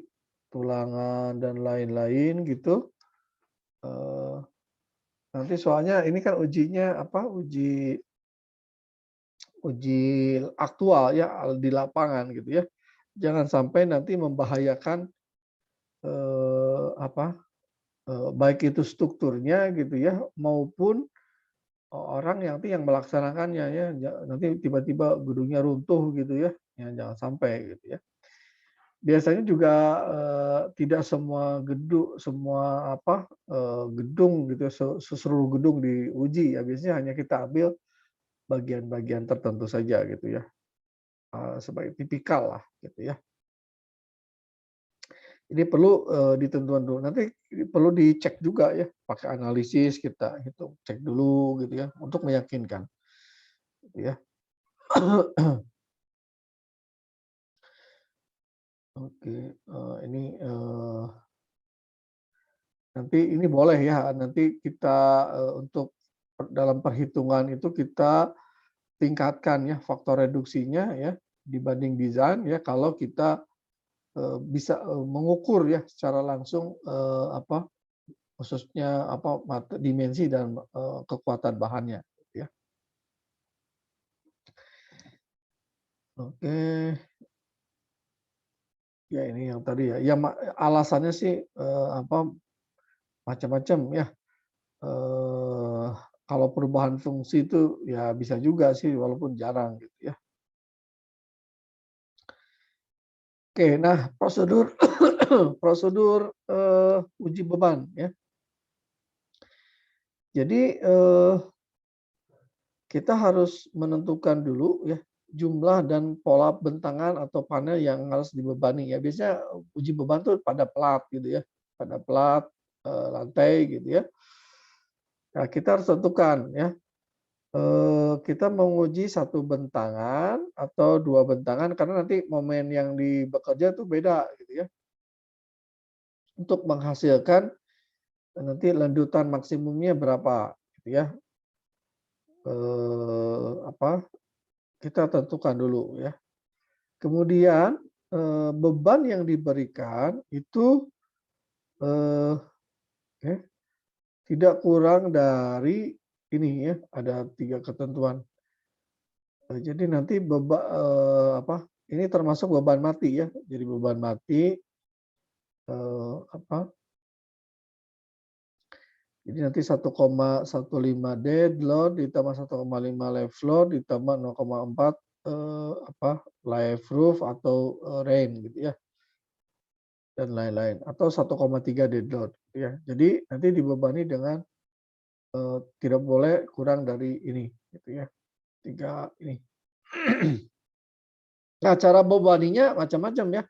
tulangan dan lain-lain gitu, eee, nanti soalnya ini kan ujinya uji uji aktual ya di lapangan gitu ya. Jangan sampai nanti membahayakan, baik itu strukturnya gitu ya maupun orang yang melaksanakannya ya, nanti tiba-tiba gedungnya runtuh gitu ya, ya jangan sampai gitu ya. Biasanya juga, tidak semua gedung gitu ya, seluruh gedung diuji ya, biasanya hanya kita ambil bagian-bagian tertentu saja gitu ya, sebagai tipikal lah gitu ya. Jadi perlu, ditentukan dulu, nanti perlu dicek juga ya, pakai analisis kita hitung, cek dulu gitu ya, untuk meyakinkan gitu ya. Oke, ini, nanti ini boleh ya, nanti kita, untuk dalam perhitungan itu kita tingkatkan ya faktor reduksinya ya, dibanding desain ya, kalau kita, bisa, mengukur ya secara langsung, khususnya dimensi dan, kekuatan bahannya gitu ya. Oke, ya ini yang tadi ya, ya alasannya sih, macam-macam ya. Eee, Kalau perubahan fungsi itu ya bisa juga sih walaupun jarang gitu ya. Oke, nah prosedur prosedur, uji beban ya. Jadi kita harus menentukan dulu ya jumlah dan pola bentangan atau panel yang harus dibebani ya. Biasanya uji beban tuh pada plat gitu ya, pada plat lantai gitu ya. Nah, kita harus tentukan ya. Kita menguji satu bentangan atau dua bentangan karena nanti momen yang bekerja itu beda gitu ya. Untuk menghasilkan nanti lanjutan maksimumnya berapa gitu ya. Kita tentukan dulu ya. Kemudian beban yang diberikan itu tidak kurang dari ini ya, ada 3 ketentuan. Jadi nanti ini termasuk beban mati ya. Jadi beban mati jadi nanti 1,15 dead load ditambah 1,5 live load ditambah 0,4 live roof atau rain gitu ya. Dan lain-lain atau 1,3 dead load ya. Jadi nanti dibebani dengan tidak boleh kurang dari ini gitu ya. 3 ini. Nah, cara bebaninya macam-macam ya.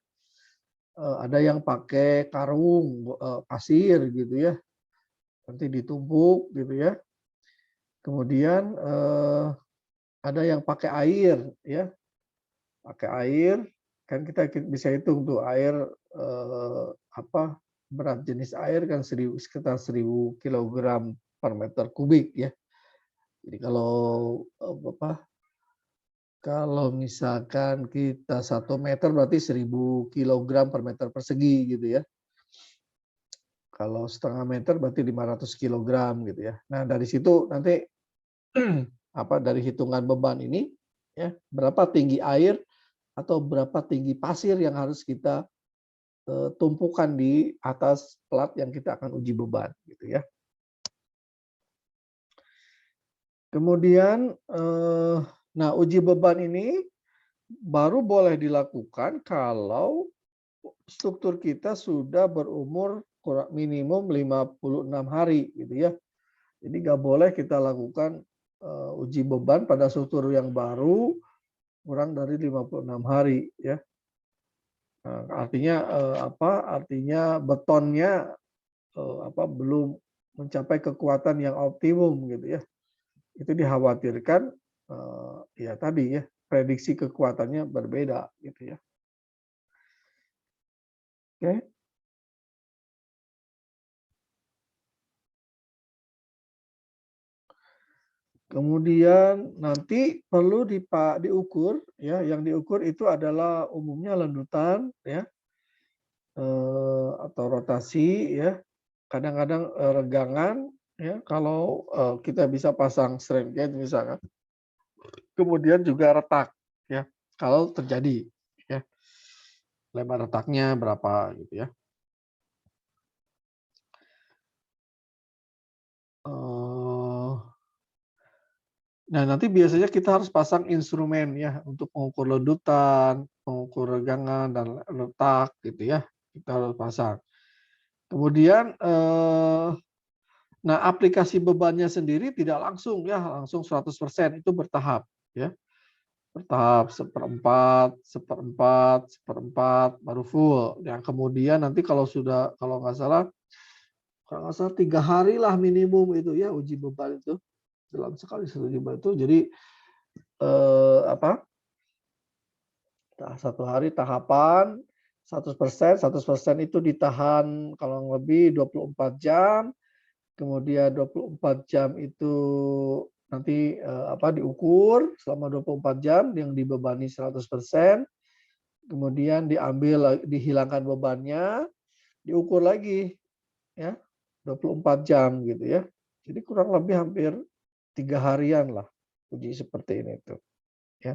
Ada yang pakai karung pasir gitu ya. Nanti ditumpuk gitu ya. Kemudian ada yang pakai air ya. Pakai air kan kita bisa hitung tuh air berat jenis air kan sekitar 1000 kg per meter kubik ya. Jadi kalau misalkan kita 1 meter berarti 1000 kg per meter persegi gitu ya. Kalau setengah meter berarti 500 kg gitu ya. Nah, dari situ nanti dari hitungan beban ini ya, berapa tinggi air atau berapa tinggi pasir yang harus kita tumpukan di atas plat yang kita akan uji beban gitu ya. Kemudian uji beban ini baru boleh dilakukan kalau struktur kita sudah berumur minimum 56 hari gitu ya. Jadi nggak boleh kita lakukan uji beban pada struktur yang baru kurang dari 56 hari ya. Nah, artinya betonnya belum mencapai kekuatan yang optimum gitu ya. Itu dikhawatirkan ya tadi ya prediksi kekuatannya berbeda gitu ya. Oke. Kemudian nanti perlu diukur ya, yang diukur itu adalah umumnya landutan ya atau rotasi ya. Kadang-kadang regangan ya kalau kita bisa pasang strain gauge misalkan. Kemudian juga retak ya kalau terjadi ya. Lebar retaknya berapa gitu ya. Nah, nanti biasanya kita harus pasang instrumen ya untuk mengukur ledutan, mengukur regangan dan retak gitu ya. Kita harus pasang. Kemudian aplikasi bebannya sendiri tidak langsung ya, langsung 100%, itu bertahap ya. Bertahap seperempat baru full. Yang kemudian nanti kalau nggak salah 3 hari lah minimum itu ya uji beban itu. Dalam sekali uji beban itu. Jadi 1 hari tahapan 100%, 100% itu ditahan kalau lebih 24 jam. Kemudian 24 jam itu nanti diukur selama 24 jam yang dibebani 100%. Kemudian dihilangkan bebannya, diukur lagi ya 24 jam gitu ya. Jadi kurang lebih hampir 3 harian lah uji seperti ini tuh ya.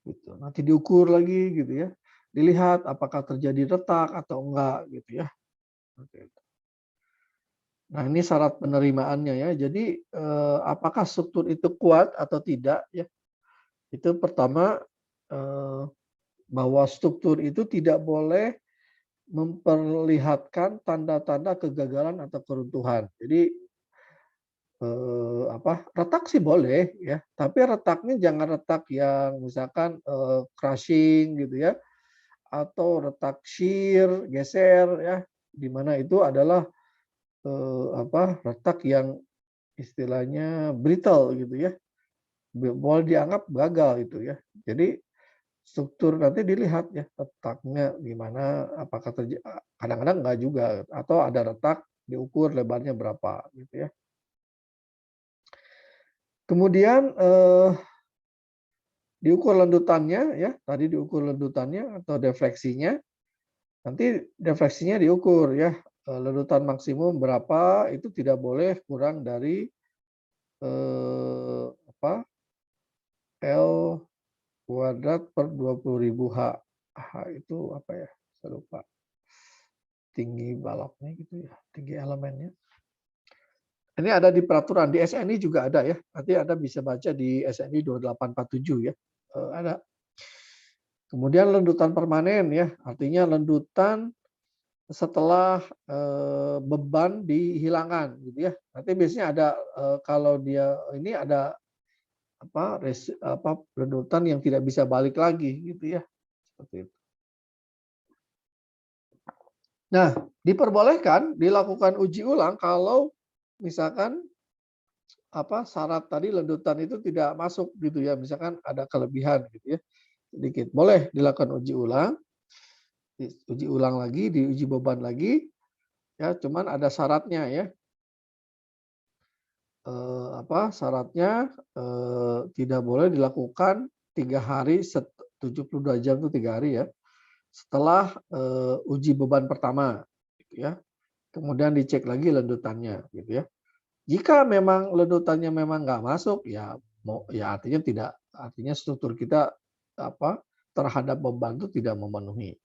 Gitu. Nanti diukur lagi gitu ya. Dilihat apakah terjadi retak atau enggak gitu ya. Nah, ini syarat penerimaannya ya. Jadi apakah struktur itu kuat atau tidak ya. Itu pertama bahwa struktur itu tidak boleh memperlihatkan tanda-tanda kegagalan atau keruntuhan. Jadi retak sih boleh ya, tapi retaknya jangan retak yang misalkan crushing gitu ya, atau retak shear, geser ya, di mana itu adalah retak yang istilahnya brittle gitu ya, boleh dianggap gagal itu ya. Jadi struktur nanti dilihat ya retaknya gimana, apakah kadang-kadang enggak juga, atau ada retak diukur lebarnya berapa gitu ya. Kemudian diukur lendutannya ya, tadi diukur lendutannya atau defleksinya, nanti defleksinya diukur ya, lendutan maksimum berapa, itu tidak boleh kurang dari L kuadrat per 20.000 H. H itu apa ya? Saya lupa. Tinggi baloknya gitu ya, tinggi elemennya. Ini ada di peraturan, di SNI juga ada ya. Nanti Anda bisa baca di SNI 2847 ya. Ada. Kemudian lendutan permanen ya, artinya lendutan setelah beban dihilangkan gitu ya. Nanti biasanya ada kalau dia ini ada lendutan yang tidak bisa balik lagi gitu ya. Seperti itu. Nah, diperbolehkan dilakukan uji ulang kalau misalkan syarat tadi lendutan itu tidak masuk gitu ya, misalkan ada kelebihan gitu ya, sedikit. Boleh dilakukan uji ulang lagi, diuji beban lagi, ya, cuman ada syaratnya ya. Syaratnya tidak boleh dilakukan 3 hari, 72 jam itu 3 hari ya, setelah uji beban pertama, gitu ya. Kemudian dicek lagi lendutannya, gitu ya. Jika memang lendutannya memang nggak masuk, ya artinya struktur kita terhadap beban itu tidak memenuhi.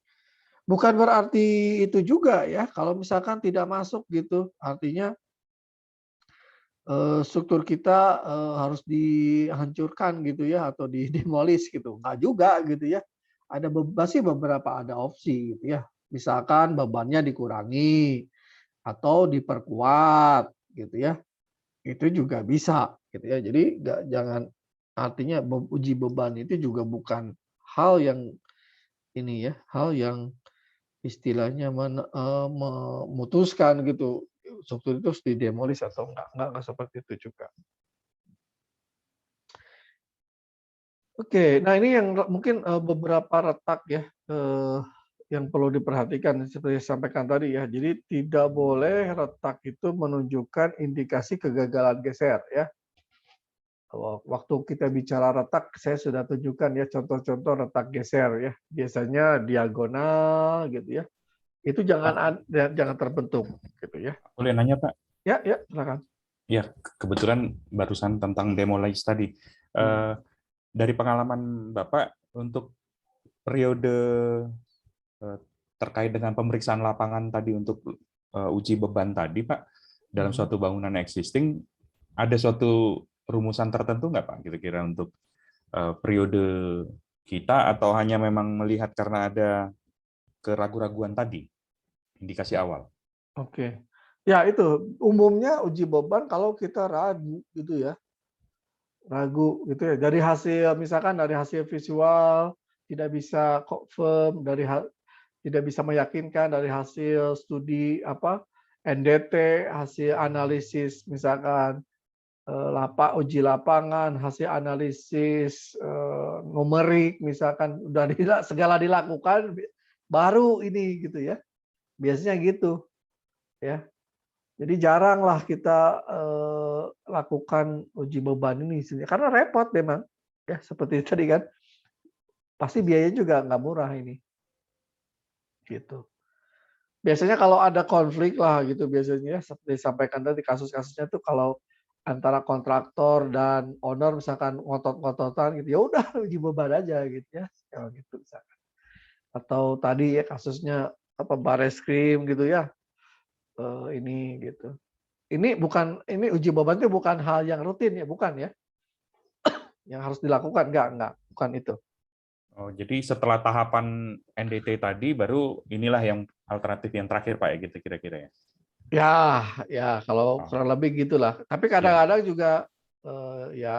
Bukan berarti itu juga ya, kalau misalkan tidak masuk gitu, artinya struktur kita harus dihancurkan gitu ya, atau didemolis gitu, nggak juga gitu ya. Masih beberapa ada opsi gitu ya. Misalkan bebannya dikurangi atau diperkuat gitu ya. Itu juga bisa gitu ya. Jadi artinya uji beban itu juga bukan hal yang ini ya, hal yang istilahnya memutuskan gitu struktur itu harus didemolis atau enggak seperti itu juga. Oke, nah ini yang mungkin beberapa retak ya yang perlu diperhatikan seperti saya sampaikan tadi ya. Jadi tidak boleh retak itu menunjukkan indikasi kegagalan geser ya. Waktu kita bicara retak, saya sudah tunjukkan ya contoh-contoh retak geser ya. Biasanya diagonal gitu ya. Itu jangan terbentuk gitu ya. Boleh nanya, Pak? Ya, silakan. Ya, kebetulan barusan tentang demolish tadi. Dari pengalaman Bapak untuk periode terkait dengan pemeriksaan lapangan tadi untuk uji beban tadi, Pak, dalam suatu bangunan existing, ada suatu rumusan tertentu nggak, Pak, kira-kira untuk periode kita, atau hanya memang melihat karena ada keraguan-raguan tadi, indikasi awal? Oke. Ya itu, umumnya uji beban kalau kita ragu gitu ya. Ragu gitu ya. Misalkan dari hasil visual tidak bisa confirm, tidak bisa meyakinkan dari hasil studi NDT, hasil analisis misalkan uji lapangan, hasil analisis numerik misalkan udah segala dilakukan baru ini gitu ya. Biasanya gitu ya. Jadi jaranglah kita lakukan uji beban ini karena repot memang ya, seperti tadi kan. Pasti biayanya juga nggak murah ini. Gitu. Biasanya kalau ada konflik lah gitu biasanya seperti disampaikan tadi kasus-kasusnya tuh kalau antara kontraktor dan owner misalkan ngotot-ngototan gitu, ya udah uji beban aja gitu ya. Kalau gitu misalkan. Atau tadi ya kasusnya Bareskrim gitu ya. Ini gitu. Ini uji beban itu bukan hal yang rutin ya, bukan ya. Yang harus dilakukan enggak, bukan itu. Oh, jadi setelah tahapan NDT tadi baru inilah yang alternatif yang terakhir Pak ya gitu kira-kira ya. Ya, ya kalau Oh, kurang lebih gitulah. Tapi iya. kadang-kadang juga ya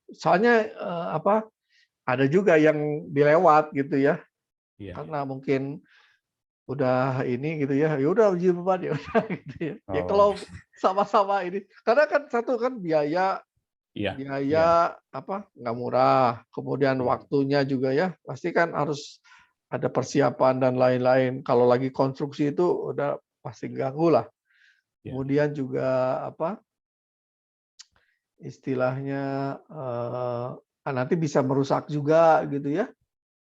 soalnya apa ada juga yang dilewat gitu ya. Iya. Karena mungkin udah ini gitu ya. Ya udah uji beban ya udah gitu ya. Ya Oh, kalau sama-sama ini karena kan satu kan biaya iya. apa nggak murah. Kemudian Iya. waktunya juga ya pasti kan harus ada persiapan dan lain-lain. Kalau lagi konstruksi itu udah pasti ganggu lah. Iya. Kemudian juga apa istilahnya nanti bisa merusak juga gitu ya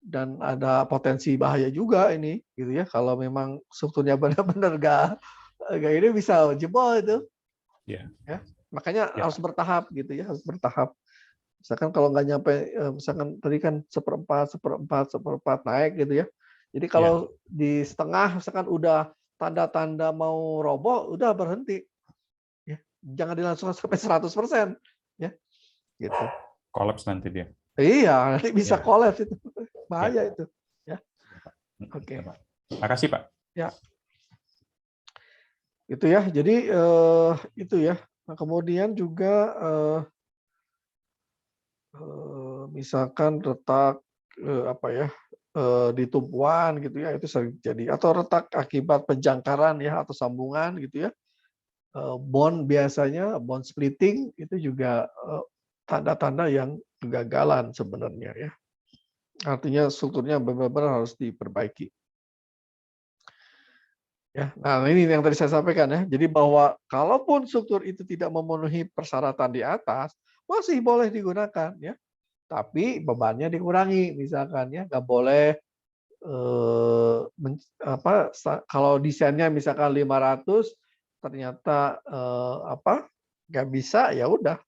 dan ada potensi bahaya juga ini gitu ya kalau memang strukturnya benar-benar gak ini bisa jebol itu Iya. ya makanya Ya. harus bertahap gitu ya harus bertahap misalkan kalau nggak nyampe misalkan tadi kan seperempat naik gitu ya jadi kalau di setengah misalkan udah tanda-tanda mau roboh udah berhenti ya jangan dilangsungkan sampai 100% ya gitu. Kolaps nanti dia. Iya, nanti bisa Ya. kolaps itu. Ya. Bahaya itu. Ya. Oke. Oke. Makasih Pak. Ya. Itu ya. Jadi itu ya. Nah, kemudian juga misalkan retak apa ya di tumpuan gitu ya itu sering jadi atau retak akibat penjangkaran ya atau sambungan gitu ya. Bond biasanya bond splitting itu juga tanda-tanda yang kegagalan sebenarnya ya. Artinya strukturnya benar-benar harus diperbaiki. Ya, nah ini yang tadi saya sampaikan ya. Jadi bahwa kalaupun struktur itu tidak memenuhi persyaratan di atas, masih boleh digunakan ya. Tapi bebannya dikurangi misalkan ya, nggak boleh kalau desainnya misalkan 500 ternyata nggak bisa ya udah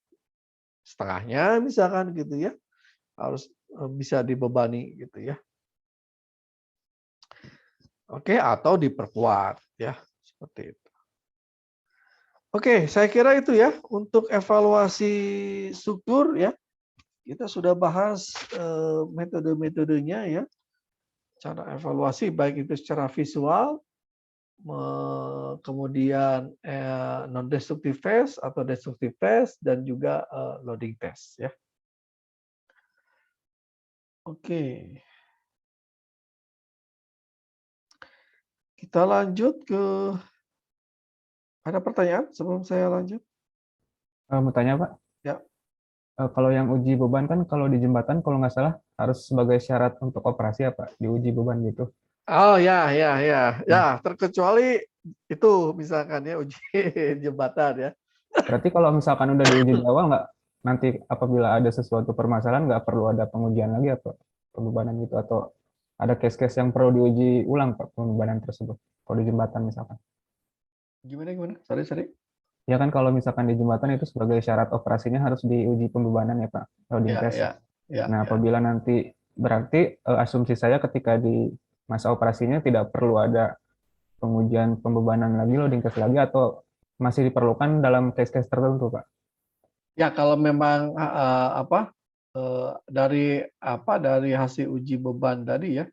setengahnya misalkan gitu ya. Harus bisa dibebani gitu ya. Oke, atau diperkuat ya, seperti itu. Oke, saya kira itu ya untuk evaluasi struktur ya. Kita sudah bahas metode-metodenya ya. Cara evaluasi baik itu secara visual, kemudian non-destructive test atau destructive test dan juga loading test ya. Oke. Kita lanjut ke ada pertanyaan sebelum saya lanjut? Mau tanya Pak, Ya. kalau yang uji beban kan kalau di jembatan kalau nggak salah harus sebagai syarat untuk operasi ya Pak, diuji beban gitu. Oh ya, terkecuali itu misalkan ya uji jembatan ya. Berarti kalau misalkan udah diuji di awal nggak, nanti apabila ada sesuatu permasalahan nggak perlu ada pengujian lagi apa pembebanan gitu, atau ada case-case yang perlu diuji ulang Pak pembebanan tersebut kalau di jembatan misalkan. Gimana? Sorry. Ya kan kalau misalkan di jembatan itu sebagai syarat operasinya harus diuji pembebanan ya Pak, loading test. Ya. Nah, apabila nanti berarti asumsi saya ketika di masa operasinya tidak perlu ada pengujian pembebanan lagi, loading test lagi, atau masih diperlukan dalam case-case tertentu, Pak? Ya, kalau memang dari hasil uji beban tadi ya,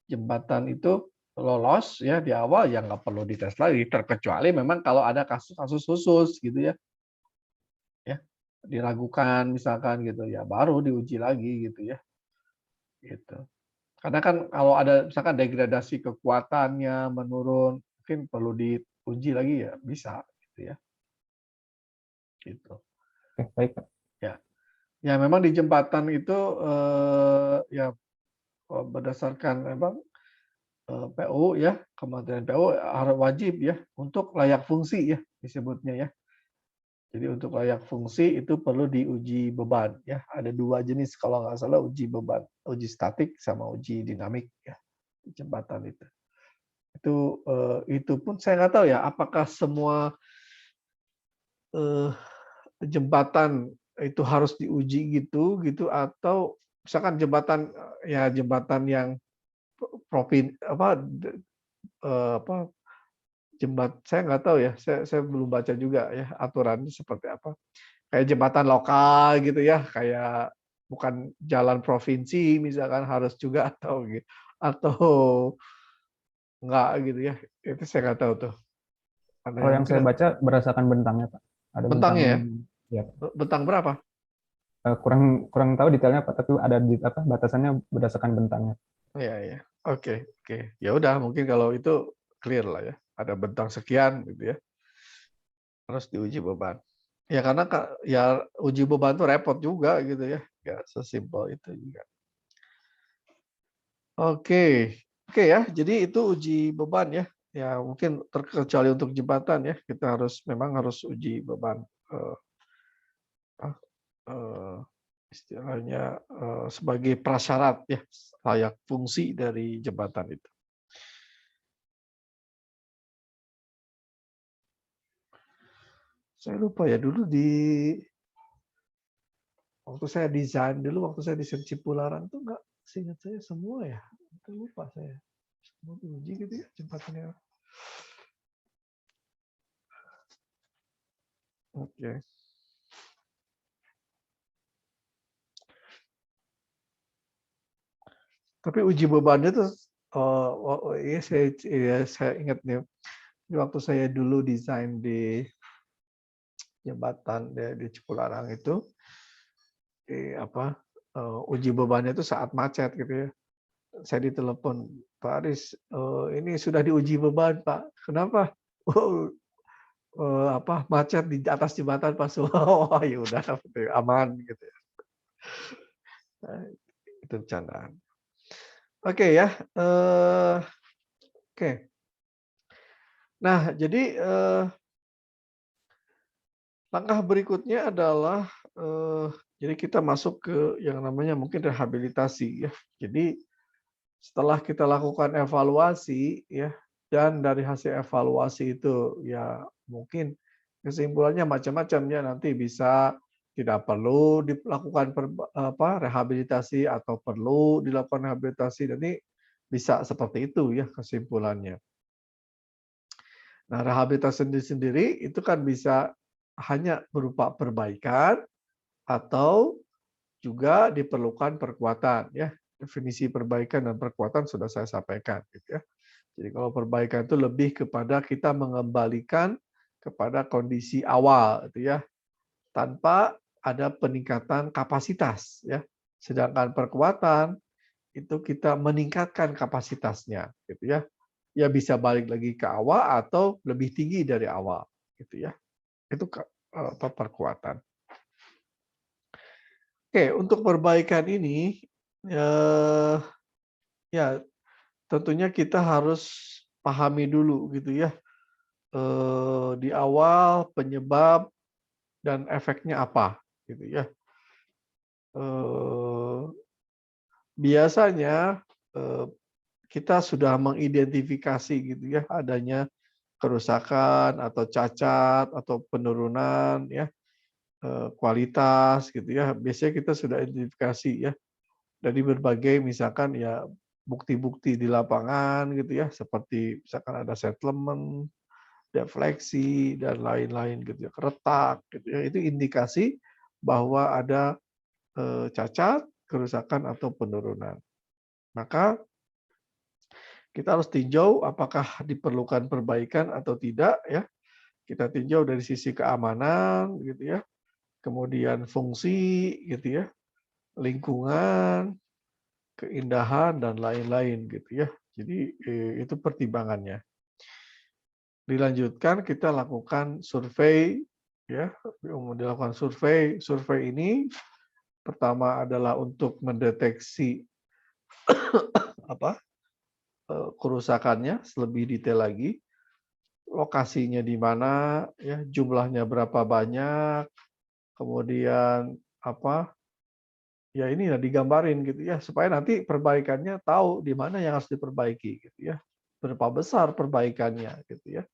jembatan itu lolos ya di awal ya nggak perlu dites lagi, terkecuali memang kalau ada kasus-kasus khusus gitu ya, diragukan misalkan gitu ya, baru diuji lagi gitu ya, gitu. Karena kan kalau ada misalkan degradasi kekuatannya menurun, mungkin perlu diuji lagi ya bisa gitu ya, gitu. Oke, baik, Pak. Ya memang di jembatan itu ya berdasarkan memang PU ya, Kementerian PU harus wajib ya untuk layak fungsi ya disebutnya ya. Jadi untuk layak fungsi itu perlu diuji beban ya. Ada 2 jenis kalau nggak salah uji beban, uji statik sama uji dinamik ya di jembatan itu. Itu pun saya nggak tahu ya apakah semua jembatan itu harus diuji gitu atau misalkan jembatan yang saya nggak tahu ya, saya belum baca juga ya aturannya seperti apa. Kayak jembatan lokal gitu ya, kayak bukan jalan provinsi misalkan harus juga atau enggak gitu ya. Itu saya nggak tahu tuh. Ada Kalau yang yang mungkin saya baca berdasarkan bentangnya, Pak. Ada bentang, bentangnya ya. ya. Bentang berapa? Kurang kurang tahu detailnya, Pak, tapi ada di apa batasannya berdasarkan bentangnya. Iya, iya. Oke, oke. Ya udah mungkin kalau itu clear lah ya. Ada bentang sekian gitu ya. Harus diuji beban. Ya karena ya uji beban tuh repot juga gitu ya. Nggak sesimpel itu juga. Oke. Oke ya. Jadi itu uji beban ya. Ya mungkin terkecuali untuk jembatan ya. Kita memang harus uji beban. Apa, eh, istilahnya sebagai prasyarat ya layak fungsi dari jembatan itu. Saya lupa ya dulu waktu saya desain dulu waktu saya desain Cipularang tuh nggak seingat saya semua ya. Itu lupa saya. Semua diuji gitu ya jembatannya. Oke. Tapi uji bebannya tuh iya saya ingat nih waktu saya dulu desain di jembatan di Cipularang itu uji bebannya itu saat macet gitu ya. Saya ditelepon, Pak Aris, ini sudah diuji beban, Pak. Kenapa? Oh, macet di atas jembatan Pak. Oh, ya udah aman gitu ya. Nah, itu bercandaan. Oke ya. Oke. Nah, jadi langkah berikutnya adalah jadi kita masuk ke yang namanya mungkin rehabilitasi ya. Jadi setelah kita lakukan evaluasi ya dan dari hasil evaluasi itu ya mungkin kesimpulannya macam-macam ya nanti bisa tidak perlu dilakukan rehabilitasi atau perlu dilakukan rehabilitasi. Jadi bisa seperti itu ya kesimpulannya. Nah, rehabilitasi sendiri itu kan bisa hanya berupa perbaikan atau juga diperlukan perkuatan ya. Definisi perbaikan dan perkuatan sudah saya sampaikan gitu ya. Jadi kalau perbaikan itu lebih kepada kita mengembalikan kepada kondisi awal gitu ya. Tanpa ada peningkatan kapasitas ya. Sedangkan perkuatan itu kita meningkatkan kapasitasnya gitu ya. Ya bisa balik lagi ke awal atau lebih tinggi dari awal gitu ya. Itu perkuatan. Oke, untuk perbaikan ini ya tentunya kita harus pahami dulu gitu ya. Di awal penyebab dan efeknya apa gitu ya. Biasanya kita sudah mengidentifikasi gitu ya adanya kerusakan atau cacat atau penurunan ya kualitas gitu ya. Biasanya kita sudah identifikasi ya dari berbagai misalkan ya bukti-bukti di lapangan gitu ya seperti misalkan ada settlement, defleksi dan lain-lain gitu ya, retak gitu ya. Itu indikasi bahwa ada cacat, kerusakan atau penurunan. Maka kita harus tinjau apakah diperlukan perbaikan atau tidak ya. Kita tinjau dari sisi keamanan gitu ya, kemudian fungsi gitu ya, lingkungan, keindahan dan lain-lain gitu ya. Jadi itu pertimbangannya. Dilanjutkan kita lakukan survei ya, dilakukan survei. Survei ini pertama adalah untuk mendeteksi kerusakannya lebih detail lagi. Lokasinya di mana ya, jumlahnya berapa banyak, kemudian ya ini digambarin gitu ya supaya nanti perbaikannya tahu di mana yang harus diperbaiki gitu ya. Berapa besar perbaikannya gitu ya.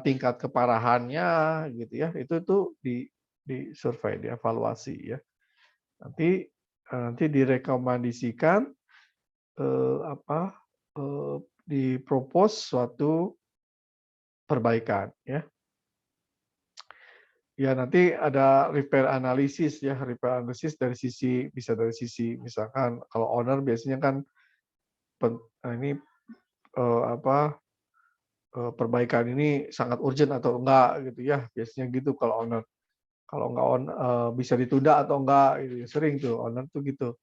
Tingkat keparahannya gitu ya. Itu tuh di survei, dievaluasi ya. Nanti direkomendasikan dipropos suatu perbaikan ya. ya nanti ada repair analisis ya, repair analisis bisa dari sisi misalkan kalau owner biasanya kan ini apa perbaikan ini sangat urgent atau enggak gitu ya, biasanya gitu kalau owner. Kalau enggak bisa ditunda atau enggak gitu, sering tuh owner tuh gitu.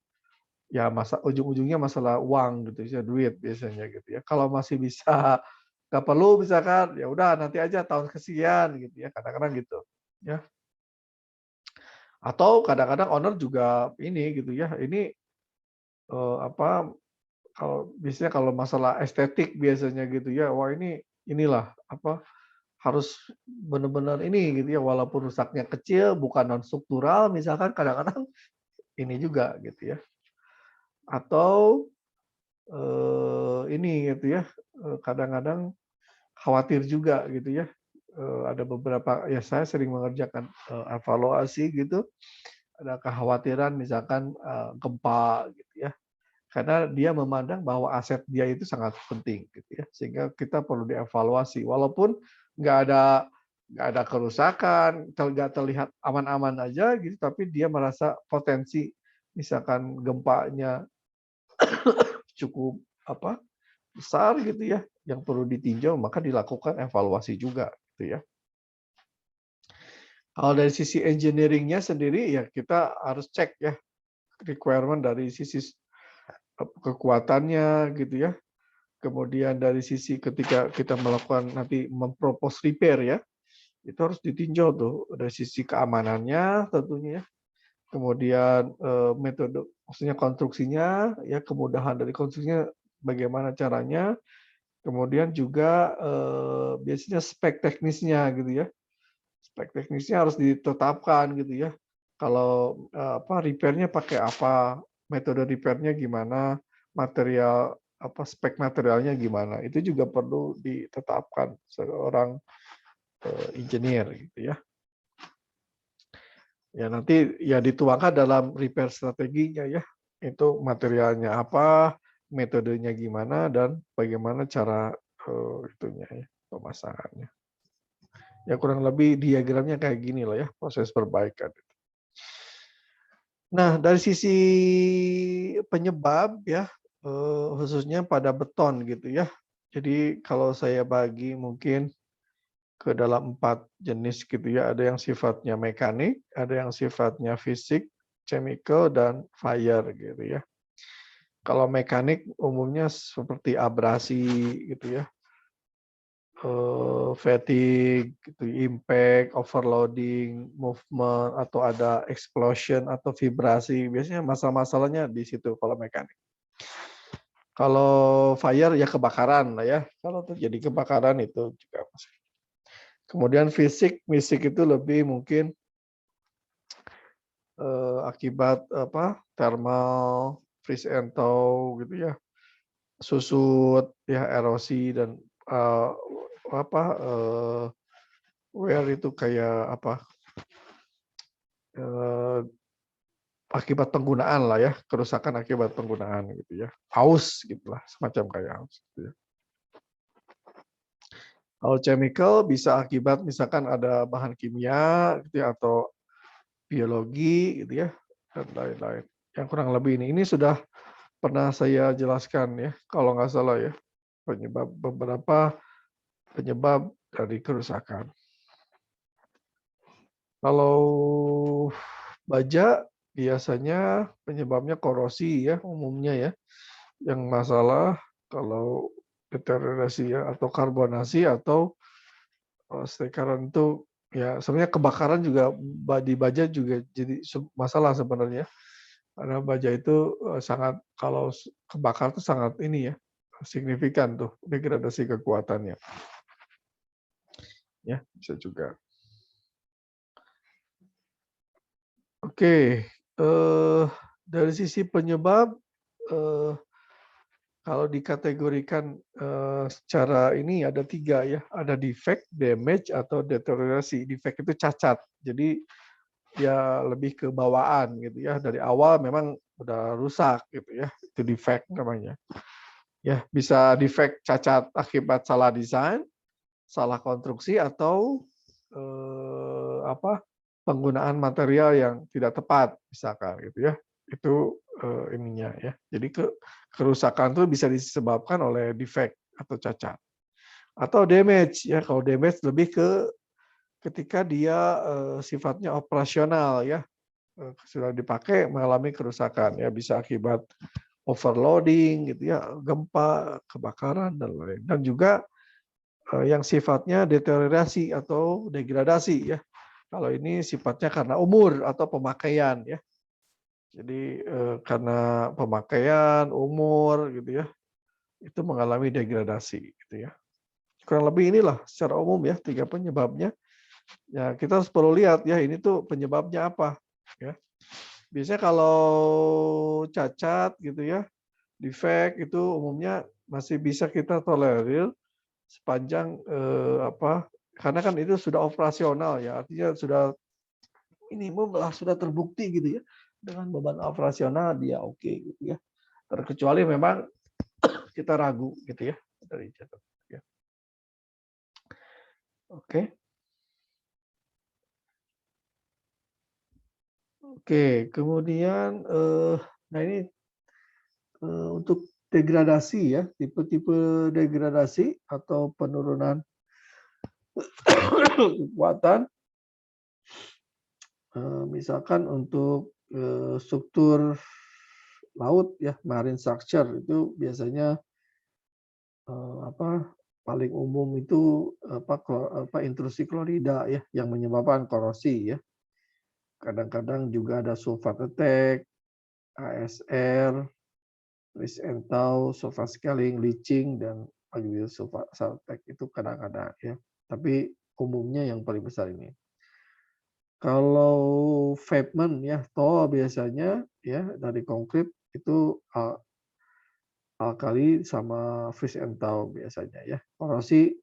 Ya ujung-ujungnya masalah uang gitu ya, duit biasanya gitu ya. Kalau masih bisa nggak perlu misalkan, ya udah nanti aja tahun kesekian gitu ya, kadang-kadang gitu ya. Atau kadang-kadang owner juga ini gitu ya, ini apa biasanya kalau masalah estetik biasanya gitu ya, wah inilah apa harus benar-benar ini gitu ya, walaupun rusaknya kecil bukan non struktural misalkan kadang-kadang ini juga gitu ya. Atau ini gitu ya, kadang-kadang khawatir juga gitu ya. Ada beberapa ya saya sering mengerjakan evaluasi gitu, ada kekhawatiran misalkan gempa gitu ya. Karena dia memandang bahwa aset dia itu sangat penting gitu ya, sehingga kita perlu dievaluasi walaupun nggak ada kerusakan, nggak terlihat aman-aman aja gitu, tapi dia merasa potensi misalkan gempanya cukup besar gitu ya, yang perlu ditinjau maka dilakukan evaluasi juga gitu ya. Kalau dari sisi engineering-nya sendiri ya kita harus cek ya requirement dari sisi kekuatannya gitu ya. Kemudian dari sisi ketika kita melakukan nanti mempropose repair ya, itu harus ditinjau tuh dari sisi keamanannya tentunya ya. Kemudian metode maksudnya konstruksinya ya, kemudahan dari konstruksinya bagaimana caranya. Kemudian juga biasanya spek teknisnya gitu ya. Spek teknisnya harus ditetapkan gitu ya. Kalau repair-nya pakai apa, metode repair-nya gimana, material spek materialnya gimana. Itu juga perlu ditetapkan seorang engineer gitu ya. Ya nanti ya dituangkan dalam repair strateginya ya. Itu materialnya apa, metodenya gimana dan bagaimana cara itunya ya, pemasangannya. Ya kurang lebih diagramnya kayak gini lah ya, proses perbaikan. Nah, dari sisi penyebab ya, khususnya pada beton gitu ya. Jadi kalau saya bagi mungkin ke dalam 4 jenis gitu ya, ada yang sifatnya mekanik, ada yang sifatnya fisik, chemical, dan fire gitu ya. Kalau mekanik umumnya seperti abrasi gitu ya, fatigue, gitu, impact, overloading, movement, atau ada explosion atau vibrasi. Biasanya masalah-masalahnya di situ kalau mekanik. Kalau fire ya kebakaran lah ya. Kalau terjadi kebakaran itu juga masalah. Kemudian fisik itu lebih mungkin akibat thermal, freeze and thaw gitu ya, susut, ya erosi dan wear itu kayak akibat penggunaan lah ya, kerusakan akibat penggunaan gitu ya, haus gitulah, semacam kayak haus gitu ya. Kalau chemical bisa akibat misalkan ada bahan kimia gitu ya, atau biologi gitu ya, dan lain-lain. Yang kurang lebih ini sudah pernah saya jelaskan ya, kalau nggak salah ya, beberapa penyebab dari kerusakan. Kalau baja biasanya penyebabnya korosi ya umumnya ya. Yang masalah kalau deteriorasi ya atau karbonasi atau stekaran itu ya sebenarnya kebakaran juga di baja juga jadi masalah sebenarnya. Karena baja itu sangat kalau kebakar itu sangat ini ya signifikan tuh degradasi kekuatannya. Ya, bisa juga. Oke, dari sisi penyebab kalau dikategorikan secara ini ada 3 ya, ada defect, damage, atau deteriorasi. Defect itu cacat, jadi ya lebih ke bawaan gitu ya. Dari awal memang udah rusak gitu ya, itu defect namanya. Ya bisa defect cacat akibat salah desain, salah konstruksi atau penggunaan material yang tidak tepat misalkan gitu ya. Itu ininya ya. Jadi kerusakan itu bisa disebabkan oleh defect atau cacat. Atau damage ya. Kalau damage lebih ke ketika dia sifatnya operasional ya. Sudah dipakai mengalami kerusakan ya, bisa akibat overloading gitu ya, gempa, kebakaran dan lain. Dan juga yang sifatnya deteriorasi atau degradasi ya. Kalau ini sifatnya karena umur atau pemakaian ya. Jadi karena pemakaian, umur gitu ya, itu mengalami degradasi gitu ya. Kurang lebih inilah secara umum ya 3 penyebabnya. Ya kita harus perlu lihat ya ini tuh penyebabnya apa ya. Biasanya kalau cacat gitu ya, defect itu umumnya masih bisa kita tolerir sepanjang karena kan itu sudah operasional ya, artinya sudah minimum lah sudah terbukti gitu ya dengan beban operasional dia oke gitu ya. Terkecuali memang kita ragu gitu ya dari catat. Ya. Oke. Oke, kemudian nah ini untuk degradasi ya, tipe-tipe degradasi atau penurunan kekuatan, misalkan untuk struktur laut ya, marine structure itu biasanya paling umum itu intrusi klorida ya, yang menyebabkan korosi ya. Kadang-kadang juga ada sulfat attack, ASR, risk and tow, sulfat scaling, leaching, dan alluvial sulfat attack itu kadang-kadang ya. Tapi umumnya yang paling besar ini. Kalau pavement ya, tol biasanya ya dari konkrit itu alkali sama fish and tow biasanya ya. Korosi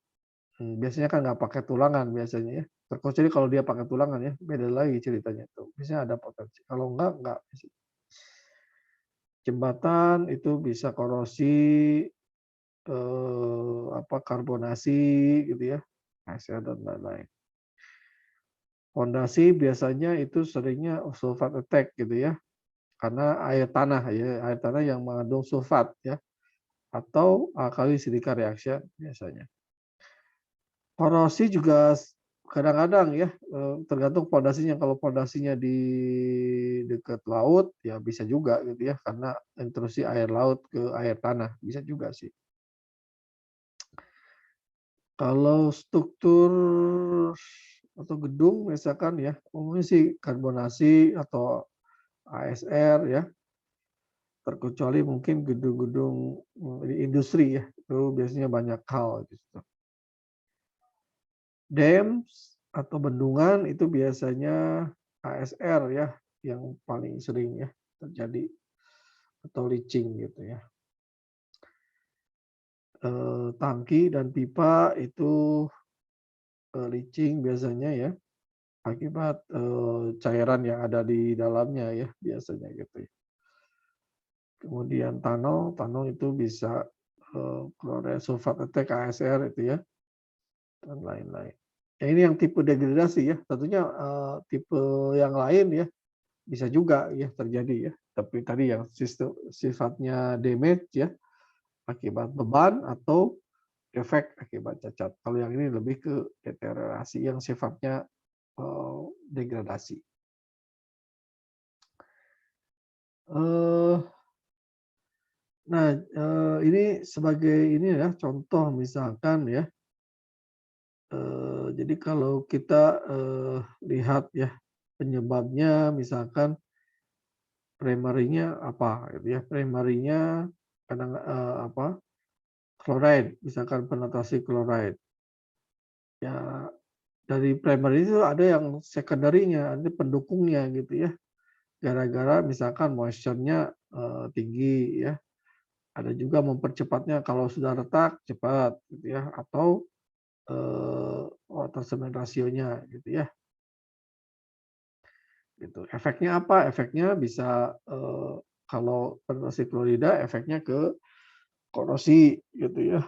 biasanya kan nggak pakai tulangan biasanya ya. Terkecuali kalau dia pakai tulangan ya, beda lagi ceritanya tuh. Biasanya ada potensi. Kalau enggak. Jembatan itu bisa korosi, karbonasi gitu ya, ASR dan lain-lain. Fondasi biasanya itu seringnya sulfat attack gitu ya, karena air tanah yang mengandung sulfat ya, atau alkali silika reaction biasanya. Korosi juga kadang-kadang ya, tergantung fondasinya. Kalau fondasinya di dekat laut ya bisa juga gitu ya, karena intrusi air laut ke air tanah bisa juga sih. Kalau struktur atau gedung misalkan ya, umumnya sih karbonasi atau ASR ya, terkecuali mungkin gedung-gedung di industri ya, itu biasanya banyak hal gitu. Dam atau bendungan itu biasanya ASR ya, yang paling sering ya terjadi, atau leaching gitu ya. Tangki dan pipa itu leaching biasanya ya, akibat cairan yang ada di dalamnya ya biasanya gitu ya. Kemudian tunnel itu bisa chloride sulfat attack ASR itu ya, dan lain-lain. Ya, ini yang tipe degradasi ya. Tentunya tipe yang lain ya bisa juga ya terjadi ya. Tapi tadi yang sifatnya damage ya akibat beban atau efek akibat cacat. Kalau yang ini lebih ke deteriorasi yang sifatnya degradasi. Nah, ini sebagai ini ya contoh misalkan ya. Jadi kalau kita lihat ya penyebabnya misalkan primary-nya apa gitu ya. Primary-nya kadang chloride, misalkan penatasi chloride. Ya dari primary itu ada yang secondary-nya, ada pendukungnya gitu ya. Gara-gara misalkan moisture-nya tinggi ya. Ada juga mempercepatnya kalau sudah retak cepat gitu ya, atau water cement rasionya gitu ya. Gitu. Efeknya apa? Efeknya bisa kalau penatasi klorida efeknya ke korosi gitu ya.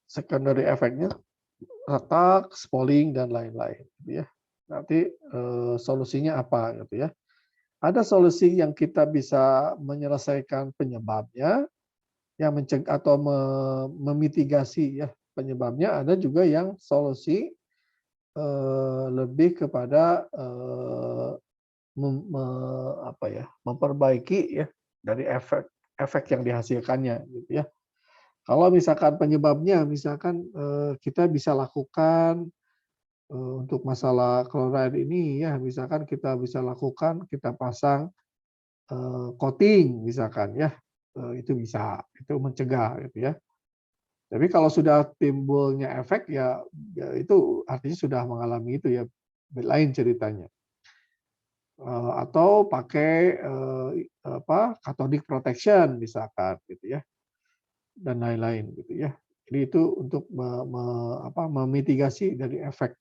Secondary efeknya retak, spalling dan lain-lain gitu ya. nanti solusinya apa gitu ya. Ada solusi yang kita bisa menyelesaikan penyebabnya, yang mencegah atau memitigasi ya penyebabnya. Ada juga yang solusi lebih kepada memperbaiki ya dari efek yang dihasilkannya gitu ya. Kalau misalkan penyebabnya, misalkan kita bisa lakukan untuk masalah klorid ini ya, misalkan kita bisa lakukan, kita pasang coating misalkan ya, itu bisa, itu mencegah gitu ya. Tapi kalau sudah timbulnya efek ya, ya itu artinya sudah mengalami itu ya, lain ceritanya. Atau pakai cathodic protection misalkan gitu ya, dan lain-lain gitu ya. Jadi itu untuk memitigasi dari efek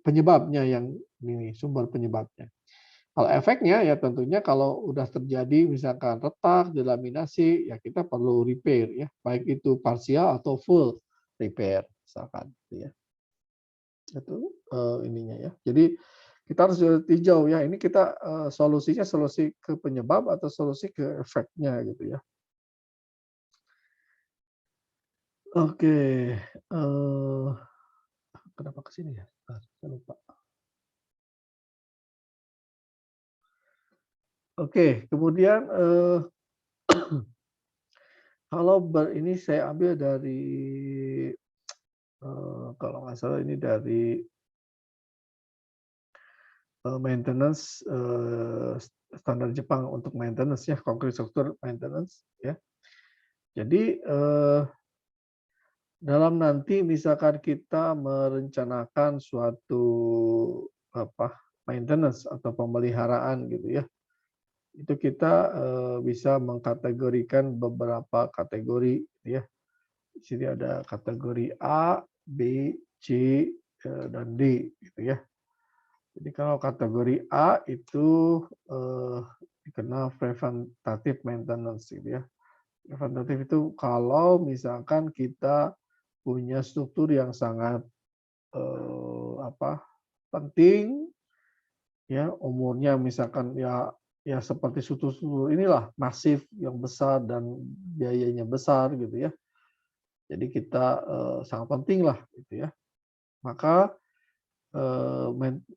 penyebabnya yang ini sumber penyebabnya. Kalau efeknya ya tentunya kalau udah terjadi misalkan retak, delaminasi, ya kita perlu repair ya, baik itu parsial atau full repair misalkan gitu ya. Itu ininya ya. Jadi kita harus tinjau ya, ini kita solusinya solusi ke penyebab atau solusi ke efeknya gitu ya. Oke, kenapa ke sini ya? Saya lupa. Oke, kemudian kalau ini saya ambil dari kalau nggak salah ini dari maintenance standar Jepang untuk maintenance ya, concrete structure maintenance ya. Jadi dalam nanti misalkan kita merencanakan suatu maintenance atau pemeliharaan gitu ya, itu kita bisa mengkategorikan beberapa kategori gitu ya. Di sini ada kategori A, B, C, dan D gitu ya. Jadi kalau kategori A itu dikenal preventative maintenance gitu ya. Preventatif itu kalau misalkan kita punya struktur yang sangat penting ya, umurnya misalkan ya seperti struktur inilah masif yang besar dan biayanya besar gitu ya. Jadi kita sangat penting lah gitu ya. Maka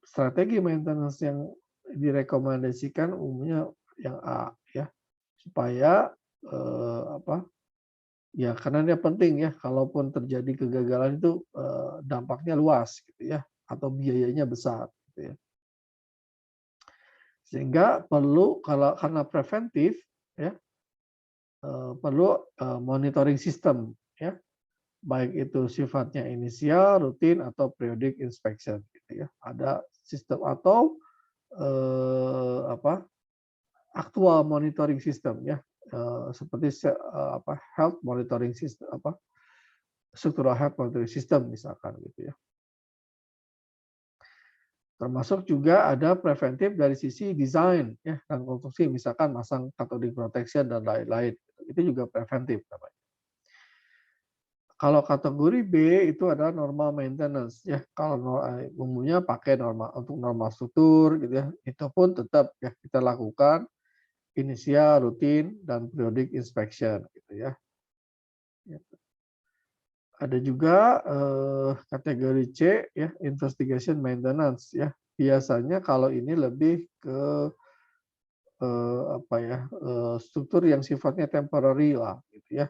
strategi maintenance yang direkomendasikan umumnya yang A ya, supaya ya karena dia penting ya, kalaupun terjadi kegagalan itu dampaknya luas gitu ya, atau biayanya besar gitu ya. Sehingga perlu karena preventif ya, perlu monitoring system ya, baik itu sifatnya inisial, rutin atau periodic inspection gitu ya. Ada sistem atau aktual monitoring system ya, seperti health monitoring system structural health monitoring system misalkan gitu ya. Termasuk juga ada preventif dari sisi desain ya dan konstruksi, misalkan masang cathodic protection dan lain-lain. Itu juga preventif namanya. Kalau kategori B itu adalah normal maintenance ya. Kalau umumnya pakai normal untuk normal struktur gitu ya. Itu pun tetap ya kita lakukan inisial, rutin, dan periodic inspection gitu ya. Ada juga kategori C ya, investigation maintenance ya. Biasanya kalau ini lebih ke struktur yang sifatnya temporary lah gitu ya.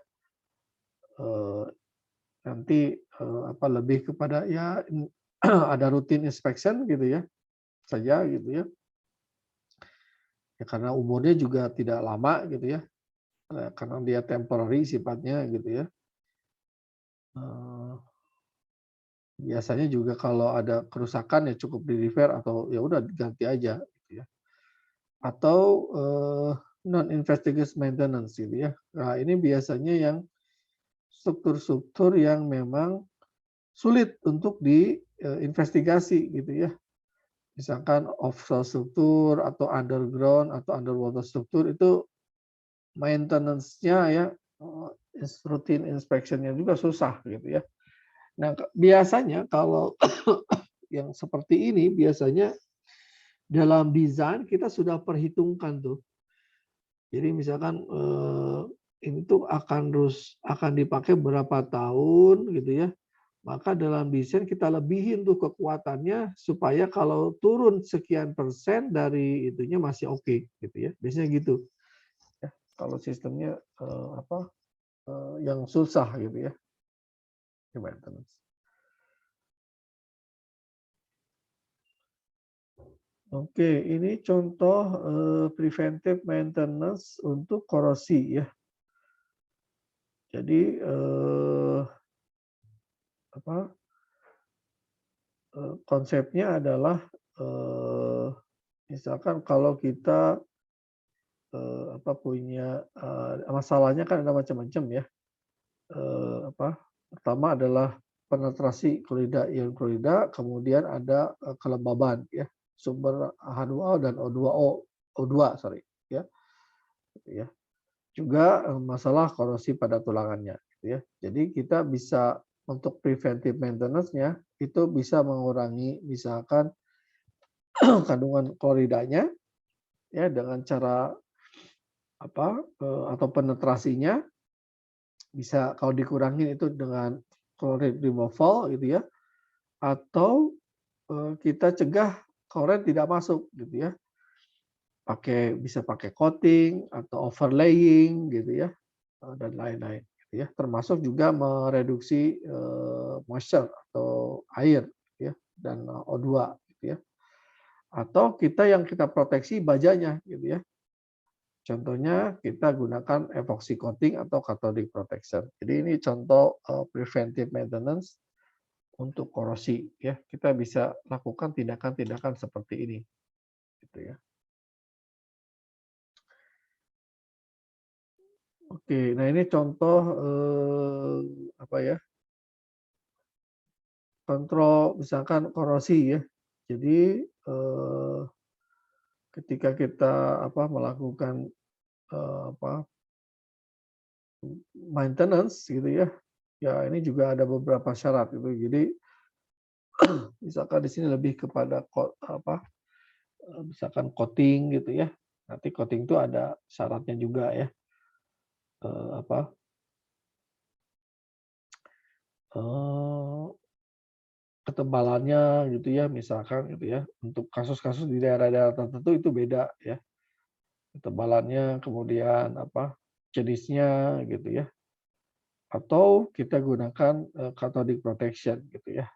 Nanti lebih kepada ya ada rutin inspection gitu ya saja gitu ya. Ya karena umurnya juga tidak lama gitu ya. Karena dia temporary sifatnya gitu ya. Biasanya juga kalau ada kerusakan ya cukup di repair atau ya udah diganti aja gitu ya. Atau non investigative maintenance gitu ya. Nah, ini biasanya yang struktur-struktur yang memang sulit untuk diinvestigasi gitu ya. Misalkan offshore struktur atau underground atau underwater struktur itu maintenance-nya ya routine inspection-nya juga susah gitu ya. Nah, biasanya kalau yang seperti ini biasanya dalam desain kita sudah perhitungkan tuh. Jadi misalkan ini tuh akan dipakai berapa tahun gitu ya. Maka dalam desain kita lebihin tuh kekuatannya supaya kalau turun sekian persen dari itunya masih oke gitu ya. Biasanya gitu. Ya, kalau sistemnya yang susah gitu ya. Maintenance. Oke, ini contoh preventive maintenance untuk korosi ya. Jadi konsepnya adalah misalkan kalau kita punya masalahnya kan ada macam-macam ya. Pertama adalah penetrasi klorida ion klorida, kemudian ada kelembaban ya, sumber H2O dan O2 sorry ya. Gitu ya. Juga masalah korosi pada tulangannya gitu ya. Jadi kita bisa untuk preventive maintenance-nya itu bisa mengurangi misalkan kandungan kloridanya ya dengan cara atau penetrasinya bisa kalau dikurangin itu dengan klorid removal gitu ya, atau kita cegah klorid tidak masuk gitu ya, bisa pakai coating atau overlaying gitu ya, dan lain-lain gitu ya, termasuk juga mereduksi moisture atau air gitu ya, dan O2 gitu ya, atau yang kita proteksi bajanya gitu ya. Contohnya kita gunakan epoxy coating atau cathodic protection. Jadi ini contoh preventive maintenance untuk korosi ya. Kita bisa lakukan tindakan-tindakan seperti ini gitu ya. Oke, nah ini contoh kontrol misalkan korosi ya. Jadi ketika kita melakukan maintenance gitu ya. Ya ini juga ada beberapa syarat gitu. Jadi misalkan di sini lebih kepada misalkan coating gitu ya. Nanti coating itu ada syaratnya juga ya. Ketebalannya gitu ya, misalkan gitu ya. Untuk kasus-kasus di daerah-daerah tertentu itu beda ya. Ketebalannya, kemudian jenisnya gitu ya. Atau kita gunakan cathodic protection gitu ya.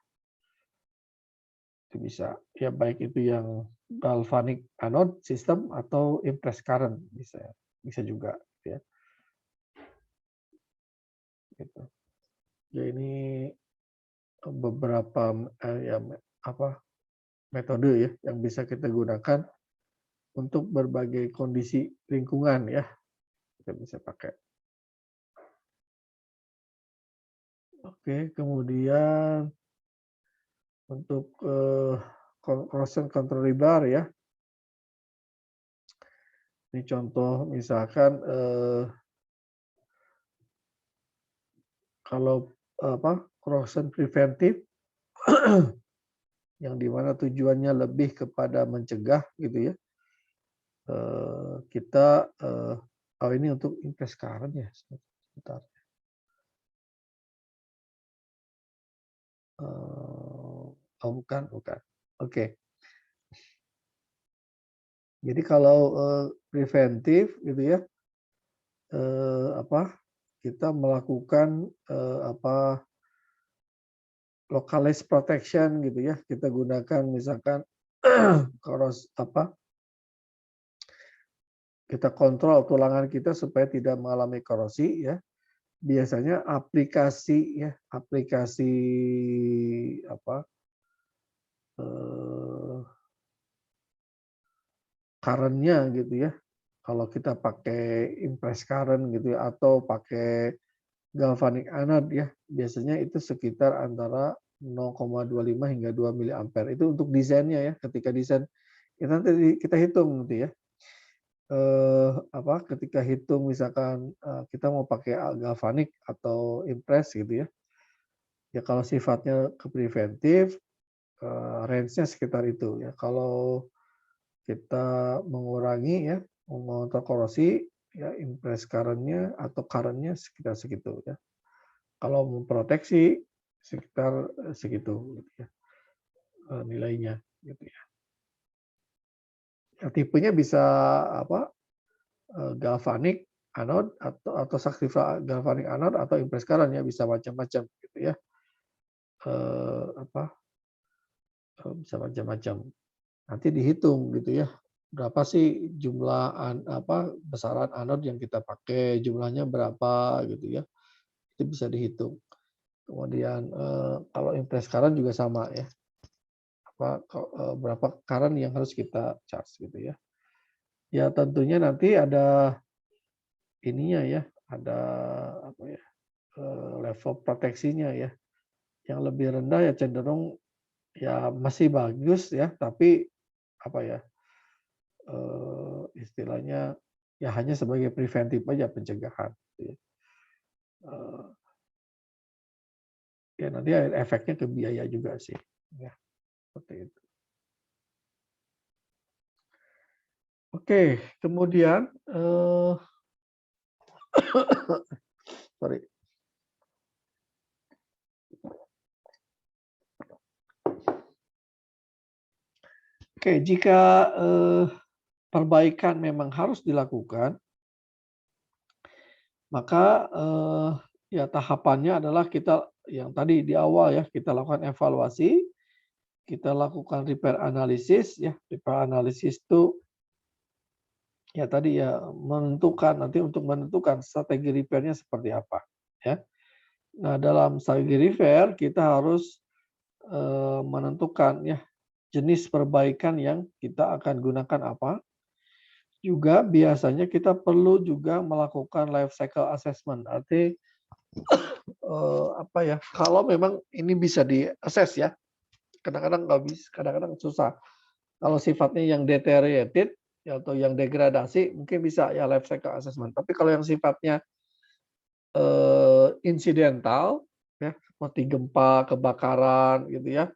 Itu bisa ya, baik itu yang galvanic anode system atau impress current bisa juga ya. Gitu. Ya ini beberapa metode ya yang bisa kita gunakan untuk berbagai kondisi lingkungan ya, kita bisa pakai. Oke, kemudian untuk corrosion control rebar ya. Ini contoh misalkan kalau corrosion preventive yang dimana tujuannya lebih kepada mencegah gitu ya. Kita ini untuk impress current ya, sebentar. Bukan. Oke. Jadi kalau preventif gitu ya, kita melakukan localized protection gitu ya. Kita gunakan misalkan kita kontrol tulangan kita supaya tidak mengalami korosi ya. Biasanya aplikasi current-nya gitu ya. Kalau kita pakai impress current gitu ya, atau pakai galvanic anode ya, biasanya itu sekitar antara 0,25 hingga 2 mA. Itu untuk desainnya ya. Ketika desain kita hitung gitu ya. Ketika hitung misalkan kita mau pakai galvanic atau impress gitu ya. Ya kalau sifatnya ke preventif, range-nya sekitar itu ya. Kalau kita mengurangi ya, memonitor korosi ya, impress current-nya atau current-nya sekitar segitu ya. Kalau memproteksi sekitar segitu gitu ya, nilainya gitu ya. Ya, tipenya bisa apa, galvanik anode atau galvanik anode atau impress current ya, bisa macam-macam gitu ya. Apa, bisa macam-macam. Nanti dihitung gitu ya, berapa sih jumlah besaran anode yang kita pakai, jumlahnya berapa gitu ya, itu bisa dihitung. Kemudian kalau impress current juga sama ya, berapa current yang harus kita charge gitu ya. Ya tentunya nanti ada ininya ya, ada apa ya, level proteksinya ya. Yang lebih rendah ya cenderung ya masih bagus ya, tapi apa ya, istilahnya ya hanya sebagai preventif aja, pencegahan gitu ya. Ya nanti efeknya ke biaya juga sih ya, seperti itu. Oke, kemudian sorry. Oke, jika perbaikan memang harus dilakukan, maka ya tahapannya adalah kita yang tadi di awal ya, kita lakukan evaluasi, kita lakukan repair analysis ya. Repair analysis itu ya tadi ya nanti untuk menentukan strategi repair-nya seperti apa ya. Nah, dalam strategi repair kita harus menentukan ya jenis perbaikan yang kita akan gunakan apa. Juga biasanya kita perlu juga melakukan life cycle assessment. Arti apa ya? Kalau memang ini bisa di-assess ya. Kadang-kadang nggak bisa, kadang-kadang susah. Kalau sifatnya yang deteriorated ya, atau yang degradasi mungkin bisa ya life cycle assessment. Tapi kalau yang sifatnya insidental ya, seperti gempa, kebakaran gitu ya,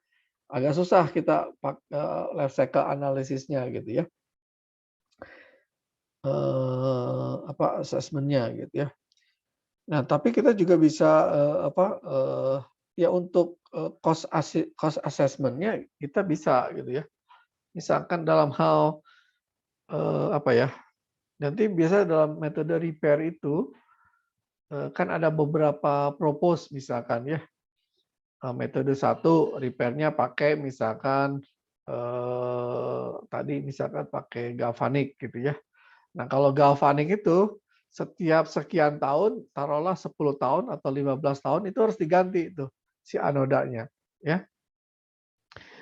agak susah kita life cycle analisisnya gitu ya. Assessment-nya gitu ya. Nah, tapi kita juga bisa ya untuk cost assessment-nya kita bisa gitu ya. Misalkan dalam hal apa ya? Nanti biasa dalam metode repair itu kan ada beberapa propose misalkan ya. Metode 1 repair-nya pakai misalkan tadi misalkan pakai galvanik gitu ya. Nah, kalau galvanik itu setiap sekian tahun, taruhlah 10 tahun atau 15 tahun itu harus diganti itu si anodanya ya.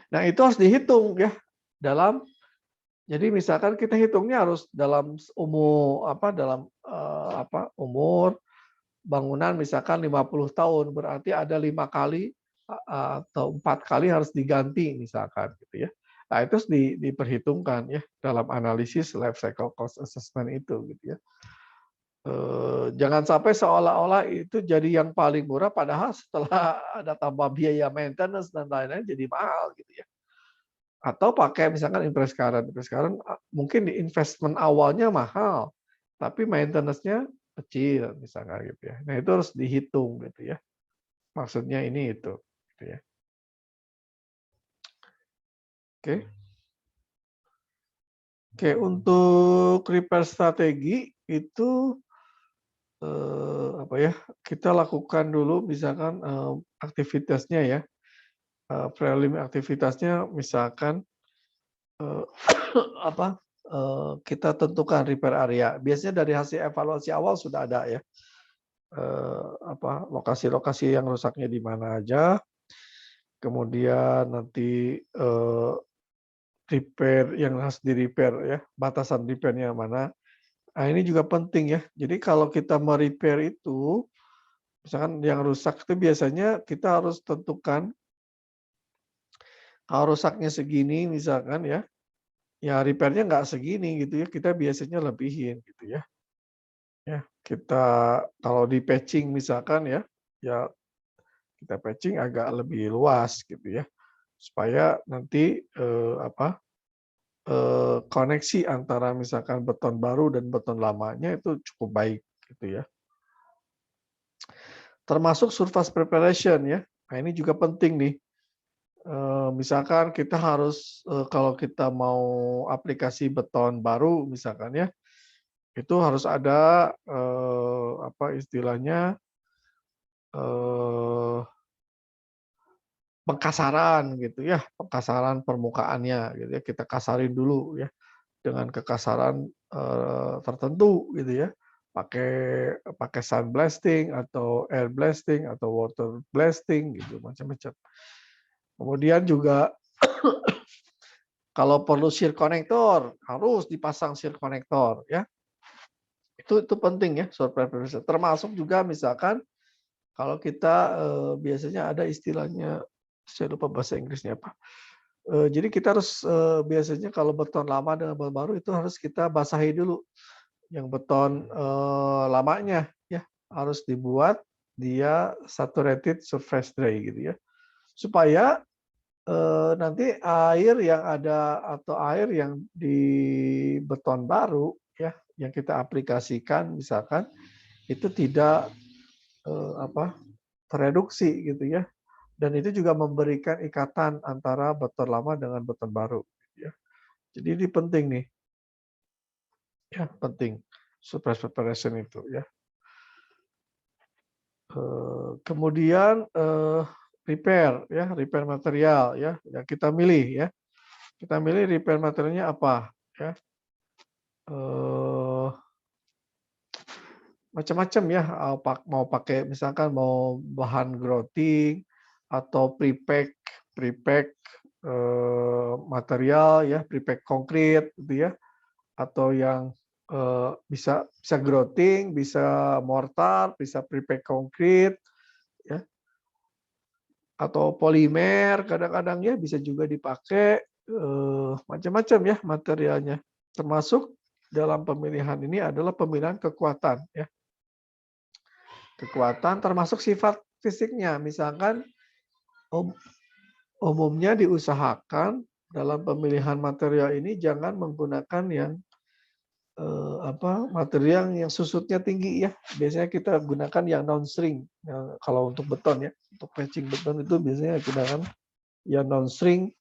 Nah, itu harus dihitung ya dalam, jadi misalkan kita hitungnya harus dalam umur bangunan misalkan 50 tahun, berarti ada 5 kali atau 4 kali harus diganti misalkan gitu ya. Nah, itu harus diperhitungkan ya dalam analisis life cycle cost assessment itu gitu ya. Jangan sampai seolah-olah itu jadi yang paling murah, padahal setelah ada tambah biaya maintenance dan lain-lain jadi mahal gitu ya. Atau pakai misalkan impress current mungkin di investment awalnya mahal, tapi maintenance-nya kecil misalkan gitu ya. Nah, itu harus dihitung gitu ya. Maksudnya ini itu gitu ya. Oke. Oke, untuk repair strategi itu apa ya? Kita lakukan dulu misalkan aktivitasnya ya. Prelim aktivitasnya misalkan kita tentukan repair area. Biasanya dari hasil evaluasi awal sudah ada ya. Lokasi-lokasi yang rusaknya di mana aja. Kemudian nanti repair yang harus di-repair ya, batasan repair-nya mana. Nah, ini juga penting ya. Jadi kalau kita me-repair itu, misalkan yang rusak itu biasanya kita harus tentukan kalau rusaknya segini misalkan ya, ya repair-nya nggak segini gitu ya, kita biasanya lebihin gitu ya. Ya, kita kalau di patching misalkan ya, ya kita patching agak lebih luas gitu ya. supaya nanti koneksi antara misalkan beton baru dan beton lamanya itu cukup baik gitu ya. Termasuk surface preparation ya. Nah, ini juga penting nih. Misalkan kita harus kalau kita mau aplikasi beton baru misalkan ya, itu harus ada apa istilahnya pengkasaran gitu ya, pengkasaran permukaannya gitu ya, kita kasarin dulu ya dengan kekasaran tertentu gitu ya, pakai pakai sandblasting atau air blasting atau water blasting gitu macam-macam. Kemudian juga kalau perlu shear connector harus dipasang shear connector ya. Itu penting ya surface preparation. Termasuk juga misalkan kalau kita biasanya ada istilahnya, saya lupa bahasa Inggrisnya apa. Jadi kita harus biasanya kalau beton lama dengan beton baru itu harus kita basahi dulu. Yang beton lamanya ya harus dibuat dia saturated surface dry gitu ya. Supaya nanti air yang ada atau air yang di beton baru ya yang kita aplikasikan misalkan itu tidak tereduksi gitu ya, dan itu juga memberikan ikatan antara beton lama dengan beton baru gitu ya. Jadi ini penting nih ya, penting surface preparation itu ya. Kemudian repair ya, repair material ya yang kita milih ya. Kita milih repair materialnya apa ya. Macam-macam ya, mau pakai misalkan mau bahan grouting atau prepack material ya, prepack konkrit gitu ya, atau yang bisa grouting, bisa mortar, bisa prepack konkrit ya, atau polimer kadang-kadang ya bisa juga dipakai, macam-macam ya materialnya. Termasuk dalam pemilihan ini adalah pemilihan kekuatan ya. Kekuatan termasuk sifat fisiknya. Misalkan umumnya diusahakan dalam pemilihan material ini jangan menggunakan yang material yang susutnya tinggi ya. Biasanya kita gunakan yang non string. Kalau untuk beton ya, untuk patching beton itu biasanya gunakan yang non string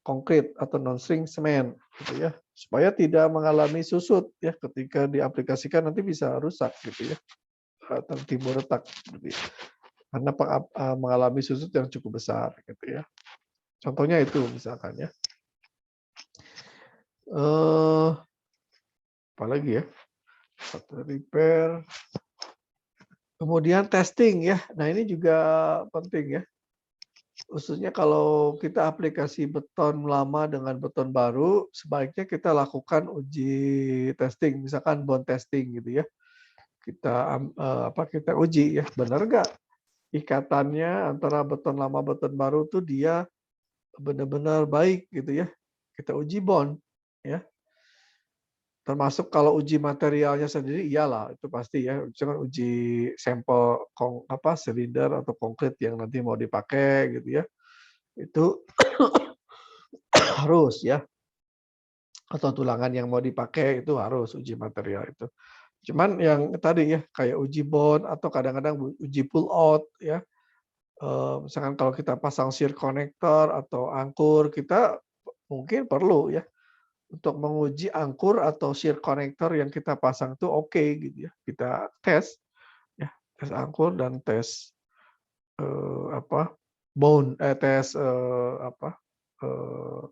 konkrit atau non string semen gitu ya. Supaya tidak mengalami susut ya ketika diaplikasikan nanti bisa rusak gitu ya. Tertimbul retak gitu ya. Karena mengalami susut yang cukup besar gitu ya. Contohnya itu misalkan ya. Apalagi ya? Repair. Kemudian testing ya. Nah, ini juga penting ya. Khususnya kalau kita aplikasi beton lama dengan beton baru, sebaiknya kita lakukan uji testing, misalkan bond testing gitu ya. Kita uji ya, benar nggak ikatannya antara beton lama beton baru tuh dia benar-benar baik gitu ya. Kita uji bond ya. Termasuk kalau uji materialnya sendiri iyalah itu pasti ya. Jangan uji sampel silinder atau konkrit yang nanti mau dipakai gitu ya. Itu harus ya. Atau tulangan yang mau dipakai itu harus uji material itu. Cuman yang tadi ya kayak uji bond atau kadang-kadang uji pull out ya. Misalkan kalau kita pasang shear connector atau angkur, kita mungkin perlu ya untuk menguji angkur atau shear connector yang kita pasang itu oke gitu ya. Kita tes ya, tes angkur dan tes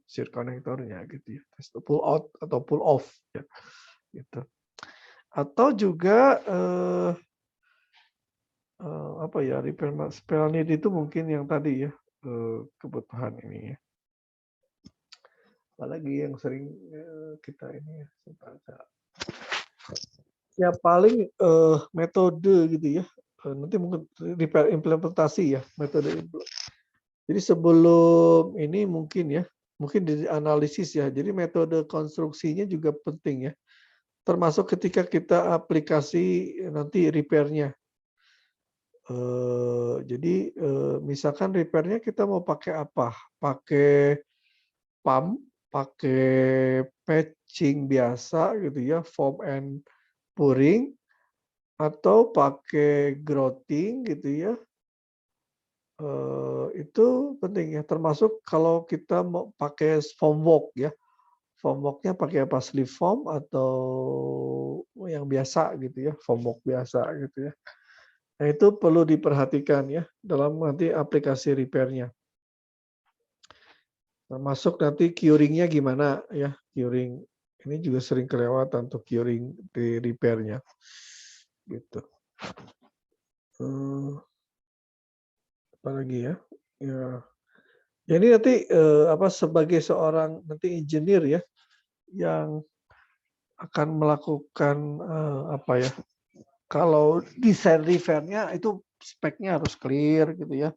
shear connectornya gitu ya. Tes pull out atau pull off ya. Gitu. Atau juga repair spell need itu mungkin yang tadi ya kebutuhan ini ya. Apalagi yang sering kita ini ya, ya paling metode gitu ya. Nanti mungkin repair implementasi ya metode. Jadi sebelum ini mungkin dianalisis ya. Jadi metode konstruksinya juga penting ya. Termasuk ketika kita aplikasi nanti repairnya. Jadi misalkan repair-nya kita mau pakai apa? Pakai pump, pakai patching biasa gitu ya, foam and pouring, atau pakai grouting gitu ya. Itu penting ya, termasuk kalau kita mau pakai foam walk ya. Foam walk-nya pakai apa? Slip foam atau yang biasa gitu ya, foam walk biasa gitu ya. Nah, itu perlu diperhatikan ya dalam nanti aplikasi repair-nya. Termasuk nanti curing-nya gimana ya, curing. Ini juga sering kelewatan tuh curing di repair-nya. Gitu. Apa lagi ya? Ya. Ya ini nanti sebagai seorang nanti engineer ya yang akan melakukan apa ya? Kalau desain repair-nya itu speknya harus clear gitu ya.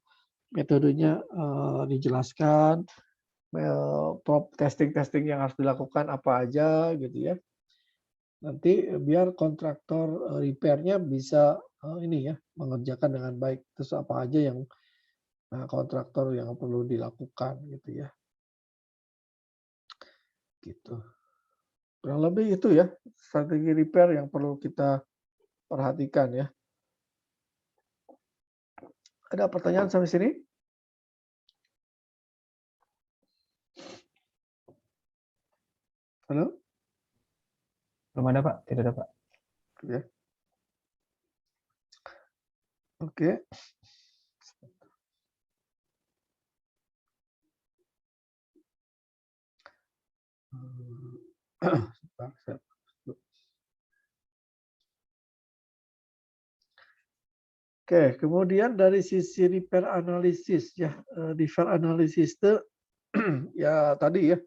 Metodenya dijelaskan, testing yang harus dilakukan apa aja gitu ya. Nanti biar kontraktor repair-nya bisa ini ya mengerjakan dengan baik. Terus apa aja yang kontraktor yang perlu dilakukan gitu ya. Gitu. Kurang lebih itu ya strategi repair yang perlu kita perhatikan ya. Ada pertanyaan sampai sini? Halo? Belum ada Pak, tidak ada Pak. Ya. Oke. Oke, kemudian dari sisi repair analisis ya, repair analisis itu ya tadi ya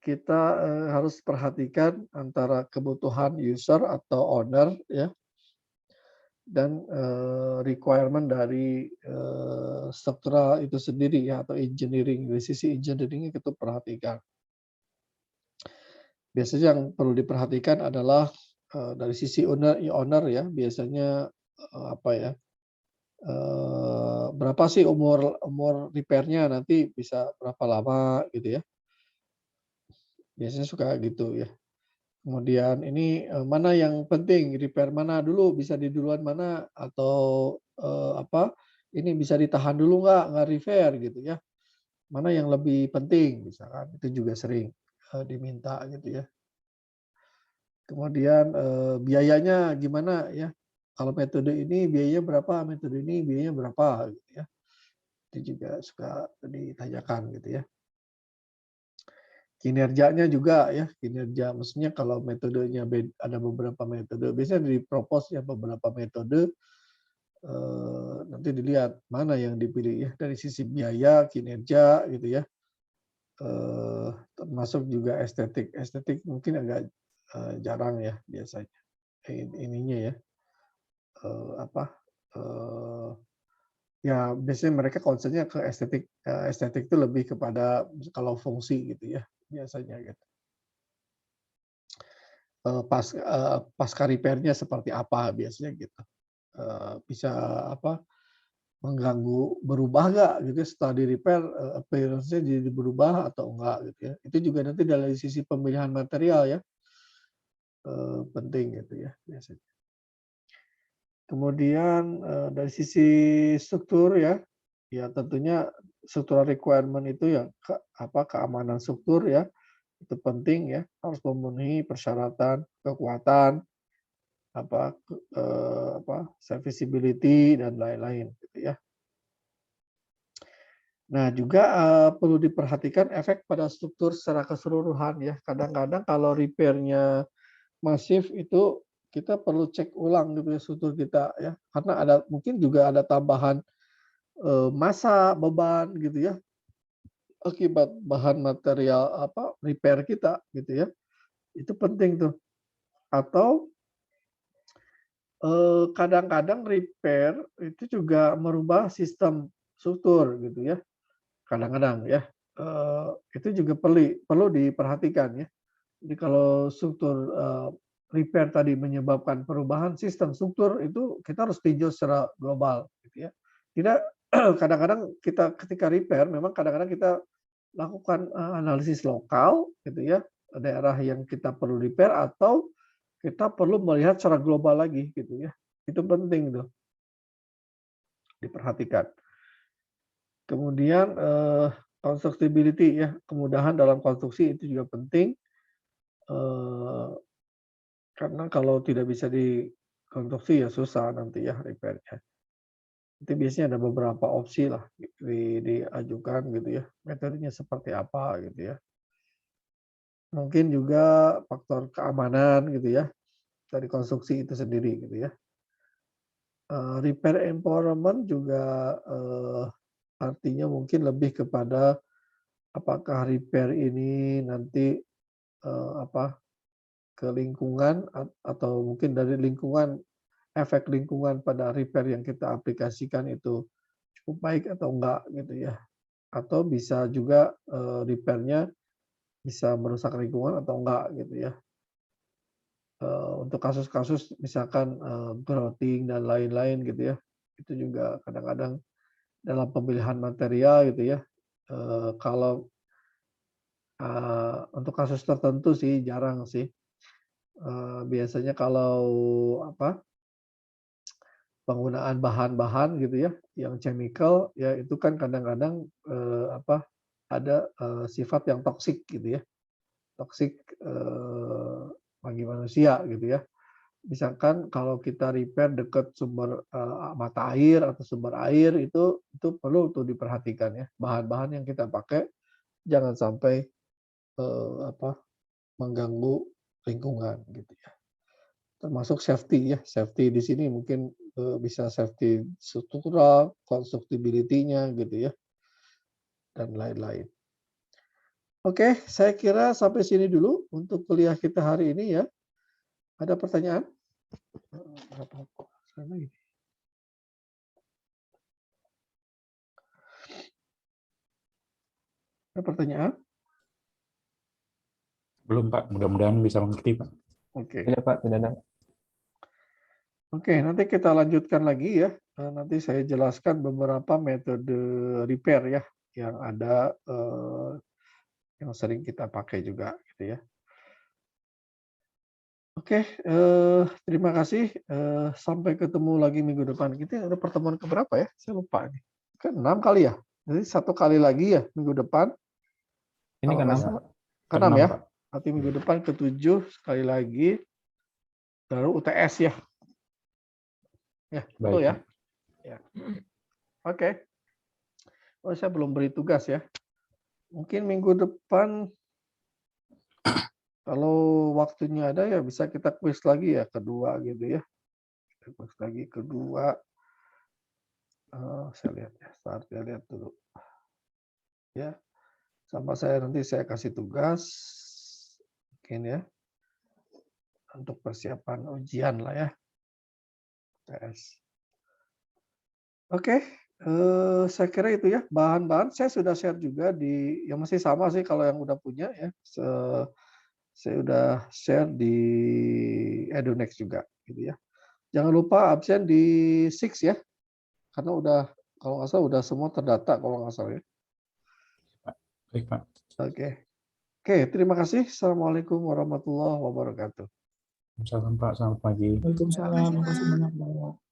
kita harus perhatikan antara kebutuhan user atau owner ya dan requirement dari struktural itu sendiri ya atau engineering dari sisi engineering kita perhatikan. Biasanya yang perlu diperhatikan adalah dari sisi owner ya biasanya apa ya berapa sih umur repair-nya nanti bisa berapa lama gitu ya. Biasanya suka gitu ya. Kemudian ini mana yang penting repair mana dulu bisa duluan mana atau ini bisa ditahan dulu nggak repair gitu ya. Mana yang lebih penting misalkan itu juga sering diminta gitu ya. Kemudian biayanya gimana ya? Kalau metode ini biayanya berapa, metode ini biayanya berapa gitu ya. Itu juga suka ditanyakan gitu ya. Kinerjanya juga ya, kinerja maksudnya kalau metodenya ada beberapa metode, biasanya dipropos ya beberapa metode nanti dilihat mana yang dipilih ya dari sisi biaya, kinerja gitu ya. Termasuk juga estetik. Estetik mungkin agak jarang ya biasanya ininya ya ya biasanya mereka concern-nya ke estetik. Estetik itu lebih kepada kalau fungsi gitu ya biasanya gitu. Pasca repair-nya seperti apa biasanya gitu. Bisa mengganggu, berubah nggak gitu ya setelah di-repair appearance-nya jadi berubah atau enggak gitu ya. Itu juga nanti dari sisi pemilihan material ya penting gitu ya biasanya. Kemudian dari sisi struktur ya, ya tentunya struktural requirement itu ya keamanan struktur ya, itu penting ya, harus memenuhi persyaratan kekuatan, serviceability dan lain-lain gitu ya. Nah juga perlu diperhatikan efek pada struktur secara keseluruhan ya. Kadang-kadang kalau repair-nya masif itu kita perlu cek ulang gitu ya struktur kita ya, karena mungkin juga ada tambahan massa, beban gitu ya, akibat bahan material repair kita gitu ya. Itu penting tuh. Atau kadang-kadang repair itu juga merubah sistem struktur gitu ya. Kadang-kadang ya. Itu juga perlu diperhatikan ya. Jadi kalau struktur repair tadi menyebabkan perubahan sistem struktur, itu kita harus tinjau secara global, gitu ya. Tidak kadang-kadang kita ketika repair memang kadang-kadang kita lakukan analisis lokal, gitu ya, daerah yang kita perlu repair atau kita perlu melihat secara global lagi, gitu ya. Itu penting tuh diperhatikan. Kemudian constructability ya, kemudahan dalam konstruksi itu juga penting. Karena kalau tidak bisa dikonstruksi ya susah nanti ya repair-nya. Itu biasanya ada beberapa opsi lah diajukan gitu ya. Metodenya seperti apa gitu ya. Mungkin juga faktor keamanan gitu ya dari konstruksi itu sendiri gitu ya. Repair empowerment juga artinya mungkin lebih kepada apakah repair ini nanti ke lingkungan atau mungkin dari lingkungan, efek lingkungan pada repair yang kita aplikasikan itu cukup baik atau enggak gitu ya. Atau bisa juga repair-nya bisa merusak lingkungan atau enggak gitu ya. Untuk kasus-kasus misalkan grouting dan lain-lain gitu ya. Itu juga kadang-kadang dalam pemilihan material gitu ya. Kalau untuk kasus tertentu sih jarang sih. Biasanya kalau penggunaan bahan-bahan gitu ya yang chemical ya itu kan kadang-kadang ada sifat yang toksik gitu ya, toksik bagi manusia gitu ya. Misalkan kalau kita repair dekat sumber mata air atau sumber air itu perlu untuk diperhatikan ya, bahan-bahan yang kita pakai jangan sampai mengganggu lingkungan gitu ya. Termasuk safety ya, safety di sini mungkin bisa safety struktural, constructability-nya gitu ya, dan lain-lain. Oke, saya kira sampai sini dulu untuk kuliah kita hari ini ya. Ada pertanyaan? Ada pertanyaan? Belum Pak, mudah-mudahan bisa mengerti Pak. Oke. Tidak Pak, tidak ada. Oke, nanti kita lanjutkan lagi ya. Nanti saya jelaskan beberapa metode repair ya yang ada yang sering kita pakai juga gitu ya. Oke, terima kasih. Sampai ketemu lagi minggu depan. Kita ada pertemuan keberapa ya? Saya lupa nih. Ke-6 kali ya? Jadi 1 kali lagi ya minggu depan. Ini Kalau kan nggak apa? salah. Ke-6 ya? Pak. Nanti minggu depan ke-7 sekali lagi. Baru UTS ya. Ya, betul Baik, ya? Pak. Ya. Oke. Oh, saya belum beri tugas ya. Mungkin minggu depan kalau waktunya ada ya bisa kita kuis lagi ya kedua gitu ya. Kita kuis lagi kedua. Saya lihat ya, saya lihat dulu. Ya, sama nanti saya kasih tugas mungkin ya untuk persiapan ujian lah ya. Tes. Oke, saya kira itu ya bahan-bahan saya sudah share juga di yang masih sama sih kalau yang udah punya ya. Saya udah share di Edunext juga gitu ya. Jangan lupa absen di 6 ya. Karena udah kalau nggak salah udah semua terdata kalau nggak salah ya. Baik, Pak. Oke. Oke, terima kasih. Assalamualaikum warahmatullahi wabarakatuh. Salam Pak, selamat pagi. Waalaikumsalam. Terima kasih banyak, Pak.